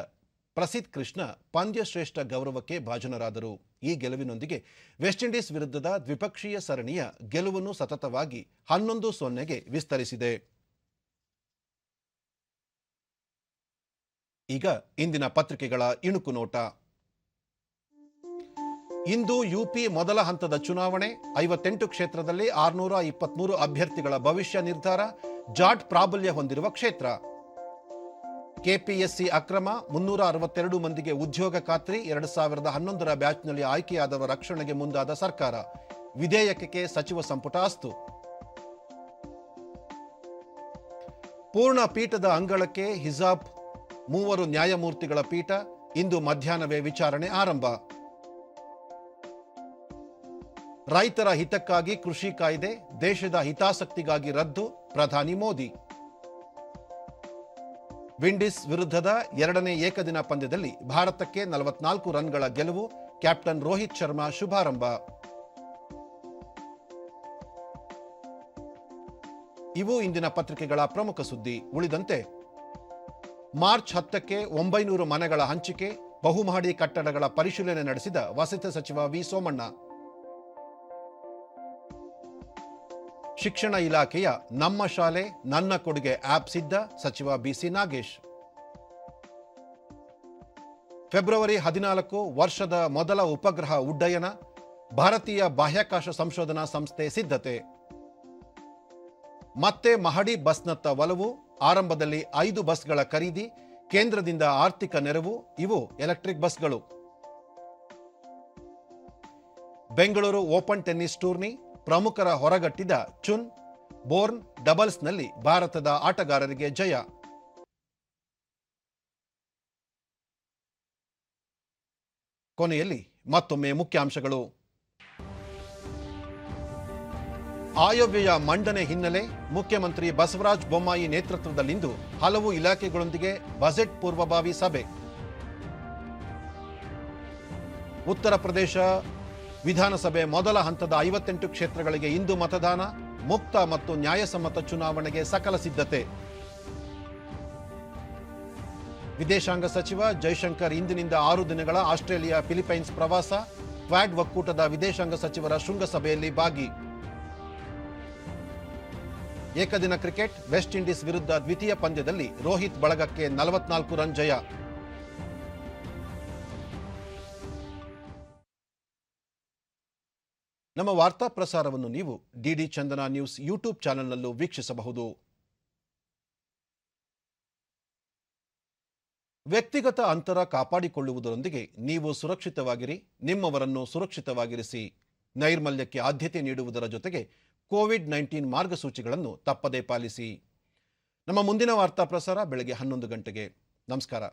ಪ್ರಸಿದ್ಧ್ ಕೃಷ್ಣ ಪಂದ್ಯ ಶ್ರೇಷ್ಠ ಗೌರವಕ್ಕೆ ಭಾಜನರಾದರು. ಈ ಗೆಲುವಿನೊಂದಿಗೆ ವೆಸ್ಟ್ ಇಂಡೀಸ್ ವಿರುದ್ಧದ ದ್ವಿಪಕ್ಷೀಯ ಸರಣಿಯ ಗೆಲುವನ್ನು ಸತತವಾಗಿ 11-0ಗೆ ವಿಸ್ತರಿಸಿದೆ. ಈಗ ಇಂದಿನ ಪತ್ರಿಕೆಗಳ ಇಣುಕು ನೋಟ. ಇಂದು ಯುಪಿ ಮೊದಲ ಹಂತದ ಚುನಾವಣೆ. 58 ಕ್ಷೇತ್ರದಲ್ಲಿ 623 ಅಭ್ಯರ್ಥಿಗಳ ಭವಿಷ್ಯ ನಿರ್ಧಾರ. ಜಾಟ್ ಪ್ರಾಬಲ್ಯ ಹೊಂದಿರುವ ಕ್ಷೇತ್ರ. ಕೆಪಿಎಸ್ಸಿ ಅಕ್ರಮ, 362 ಮಂದಿಗೆ ಉದ್ಯೋಗ ಖಾತ್ರಿ. 2011ರ ಬ್ಯಾಚ್ನಲ್ಲಿ ಆಯ್ಕೆಯಾದವರ ರಕ್ಷಣೆಗೆ ಮುಂದಾದ ಸರ್ಕಾರ. ವಿಧೇಯಕಕ್ಕೆ ಸಚಿವ ಸಂಪುಟ ಅಸ್ತು. ಪೂರ್ಣ ಪೀಠದ ಅಂಗಳಕ್ಕೆ ಹಿಜಾಬ್ 3 ನ್ಯಾಯಮೂರ್ತಿಗಳ ಪೀಠ. ಇಂದು ಮಧ್ಯಾಹ್ನವೇ ವಿಚಾರಣೆ ಆರಂಭ. ರೈತರ ಹಿತಕ್ಕಾಗಿ ಕೃಷಿ ಕಾಯ್ದೆ, ದೇಶದ ಹಿತಾಸಕ್ತಿಗಾಗಿ ರದ್ದು, ಪ್ರಧಾನಿ ಮೋದಿ. ವಿಂಡೀಸ್ ವಿರುದ್ಧದ 2ನೇ ಏಕದಿನ ಪಂದ್ಯದಲ್ಲಿ ಭಾರತಕ್ಕೆ 44 ರನ್ಗಳ ಗೆಲುವು. ಕ್ಯಾಪ್ಟನ್ ರೋಹಿತ್ ಶರ್ಮಾ ಶುಭಾರಂಭ. ಇವು ಇಂದಿನ ಪತ್ರಿಕೆಗಳ ಪ್ರಮುಖ ಸುದ್ದಿ. ಉಳಿದಂತೆ ಮಾರ್ಚ್ 10ಕ್ಕೆ 900 ಮನೆಗಳ ಹಂಚಿಕೆ, ಬಹುಮಹಡಿ ಕಟ್ಟಡಗಳ ಪರಿಶೀಲನೆ ನಡೆಸಿದ ವಸತಿ ಸಚಿವ ವಿ ಸೋಮಣ್ಣ. ಶಿಕ್ಷಣ ಇಲಾಖೆಯ ನಮ್ಮ ಶಾಲೆ ನನ್ನ ಕೊಡುಗೆ ಆಪ್ ಸಿದ್ಧ, ಸಚಿವ ಬಿಸಿ ನಾಗೇಶ್. ಫೆಬ್ರವರಿ 14 ವರ್ಷದ ಮೊದಲ ಉಪಗ್ರಹ ಉಡ್ಡಯನ, ಭಾರತೀಯ ಬಾಹ್ಯಾಕಾಶ ಸಂಶೋಧನಾ ಸಂಸ್ಥೆ ಸಿದ್ಧತೆ. ಮತ್ತೆ ಮಹಡಿ ಬಸ್ನತ್ತ ಒಲವು, ಆರಂಭದಲ್ಲಿ 5 ಬಸ್ಗಳ ಖರೀದಿ, ಕೇಂದ್ರದಿಂದ ಆರ್ಥಿಕ ನೆರವು. ಇವು ಎಲೆಕ್ಟ್ರಿಕ್ ಬಸ್ಗಳು. ಬೆಂಗಳೂರು ಓಪನ್ ಟೆನ್ನಿಸ್ ಟೂರ್ನಿ, ಪ್ರಮುಖರ ಹೊರಗಟ್ಟಿದ ಚುನ್ ಬೋರ್ನ್ ಡಬಲ್ಸ್ನಲ್ಲಿ ಭಾರತದ ಆಟಗಾರರಿಗೆ ಜಯ. ಕೊನೆಯಲ್ಲಿ ಮತ್ತೊಮ್ಮೆ ಮುಖ್ಯಾಂಶಗಳು. ಆಯವ್ಯಯ ಮಂಡನೆ ಹಿನ್ನೆಲೆ ಮುಖ್ಯಮಂತ್ರಿ ಬಸವರಾಜ ಬೊಮ್ಮಾಯಿ ನೇತೃತ್ವದಲ್ಲಿಂದು ಹಲವು ಇಲಾಖೆಗಳೊಂದಿಗೆ ಬಜೆಟ್ ಪೂರ್ವಭಾವಿ ಸಭೆ. ಉತ್ತರ ಪ್ರದೇಶ ವಿಧಾನಸಭೆ ಮೊದಲ ಹಂತದ 58 ಕ್ಷೇತ್ರಗಳಿಗೆ ಇಂದು ಮತದಾನ. ಮುಕ್ತ ಮತ್ತು ನ್ಯಾಯಸಮ್ಮತ ಚುನಾವಣೆಗೆ ಸಕಲ ಸಿದ್ಧತೆ. ವಿದೇಶಾಂಗ ಸಚಿವ ಜೈಶಂಕರ್ ಇಂದಿನಿಂದ 6 ದಿನಗಳ ಆಸ್ಟ್ರೇಲಿಯಾ ಫಿಲಿಪೈನ್ಸ್ ಪ್ರವಾಸ. ಕ್ವಾಡ್ ಒಕ್ಕೂಟದ ವಿದೇಶಾಂಗ ಸಚಿವರ ಶೃಂಗಸಭೆಯಲ್ಲಿ ಭಾಗಿ. ಏಕದಿನ ಕ್ರಿಕೆಟ್, ವೆಸ್ಟ್ ಇಂಡೀಸ್ ವಿರುದ್ಧ ದ್ವಿತೀಯ ಪಂದ್ಯದಲ್ಲಿ ರೋಹಿತ್ ಬಳಗಕ್ಕೆ 44 ರನ್ ಜಯ. ನಮ್ಮ ವಾರ್ತಾ ಪ್ರಸಾರವನ್ನು ನೀವು ಡಿಡಿ ಚಂದನ ನ್ಯೂಸ್ ಯೂಟ್ಯೂಬ್ ಚಾನೆಲ್ನಲ್ಲೂ ವೀಕ್ಷಿಸಬಹುದು. ವ್ಯಕ್ತಿಗತ ಅಂತರ ಕಾಪಾಡಿಕೊಳ್ಳುವುದರೊಂದಿಗೆ ನೀವು ಸುರಕ್ಷಿತವಾಗಿರಿ, ನಿಮ್ಮವರನ್ನು ಸುರಕ್ಷಿತವಾಗಿರಿಸಿ. ನೈರ್ಮಲ್ಯಕ್ಕೆ ಆದ್ಯತೆ ನೀಡುವುದರ ಜೊತೆಗೆ ಕೋವಿಡ್-19 ಮಾರ್ಗಸೂಚಿಗಳನ್ನು ತಪ್ಪದೇ ಪಾಲಿಸಿ. ನಮ್ಮ ಮುಂದಿನ ವಾರ್ತಾ ಪ್ರಸಾರ ಬೆಳಗ್ಗೆ 11 ಗಂಟೆಗೆ. ನಮಸ್ಕಾರ.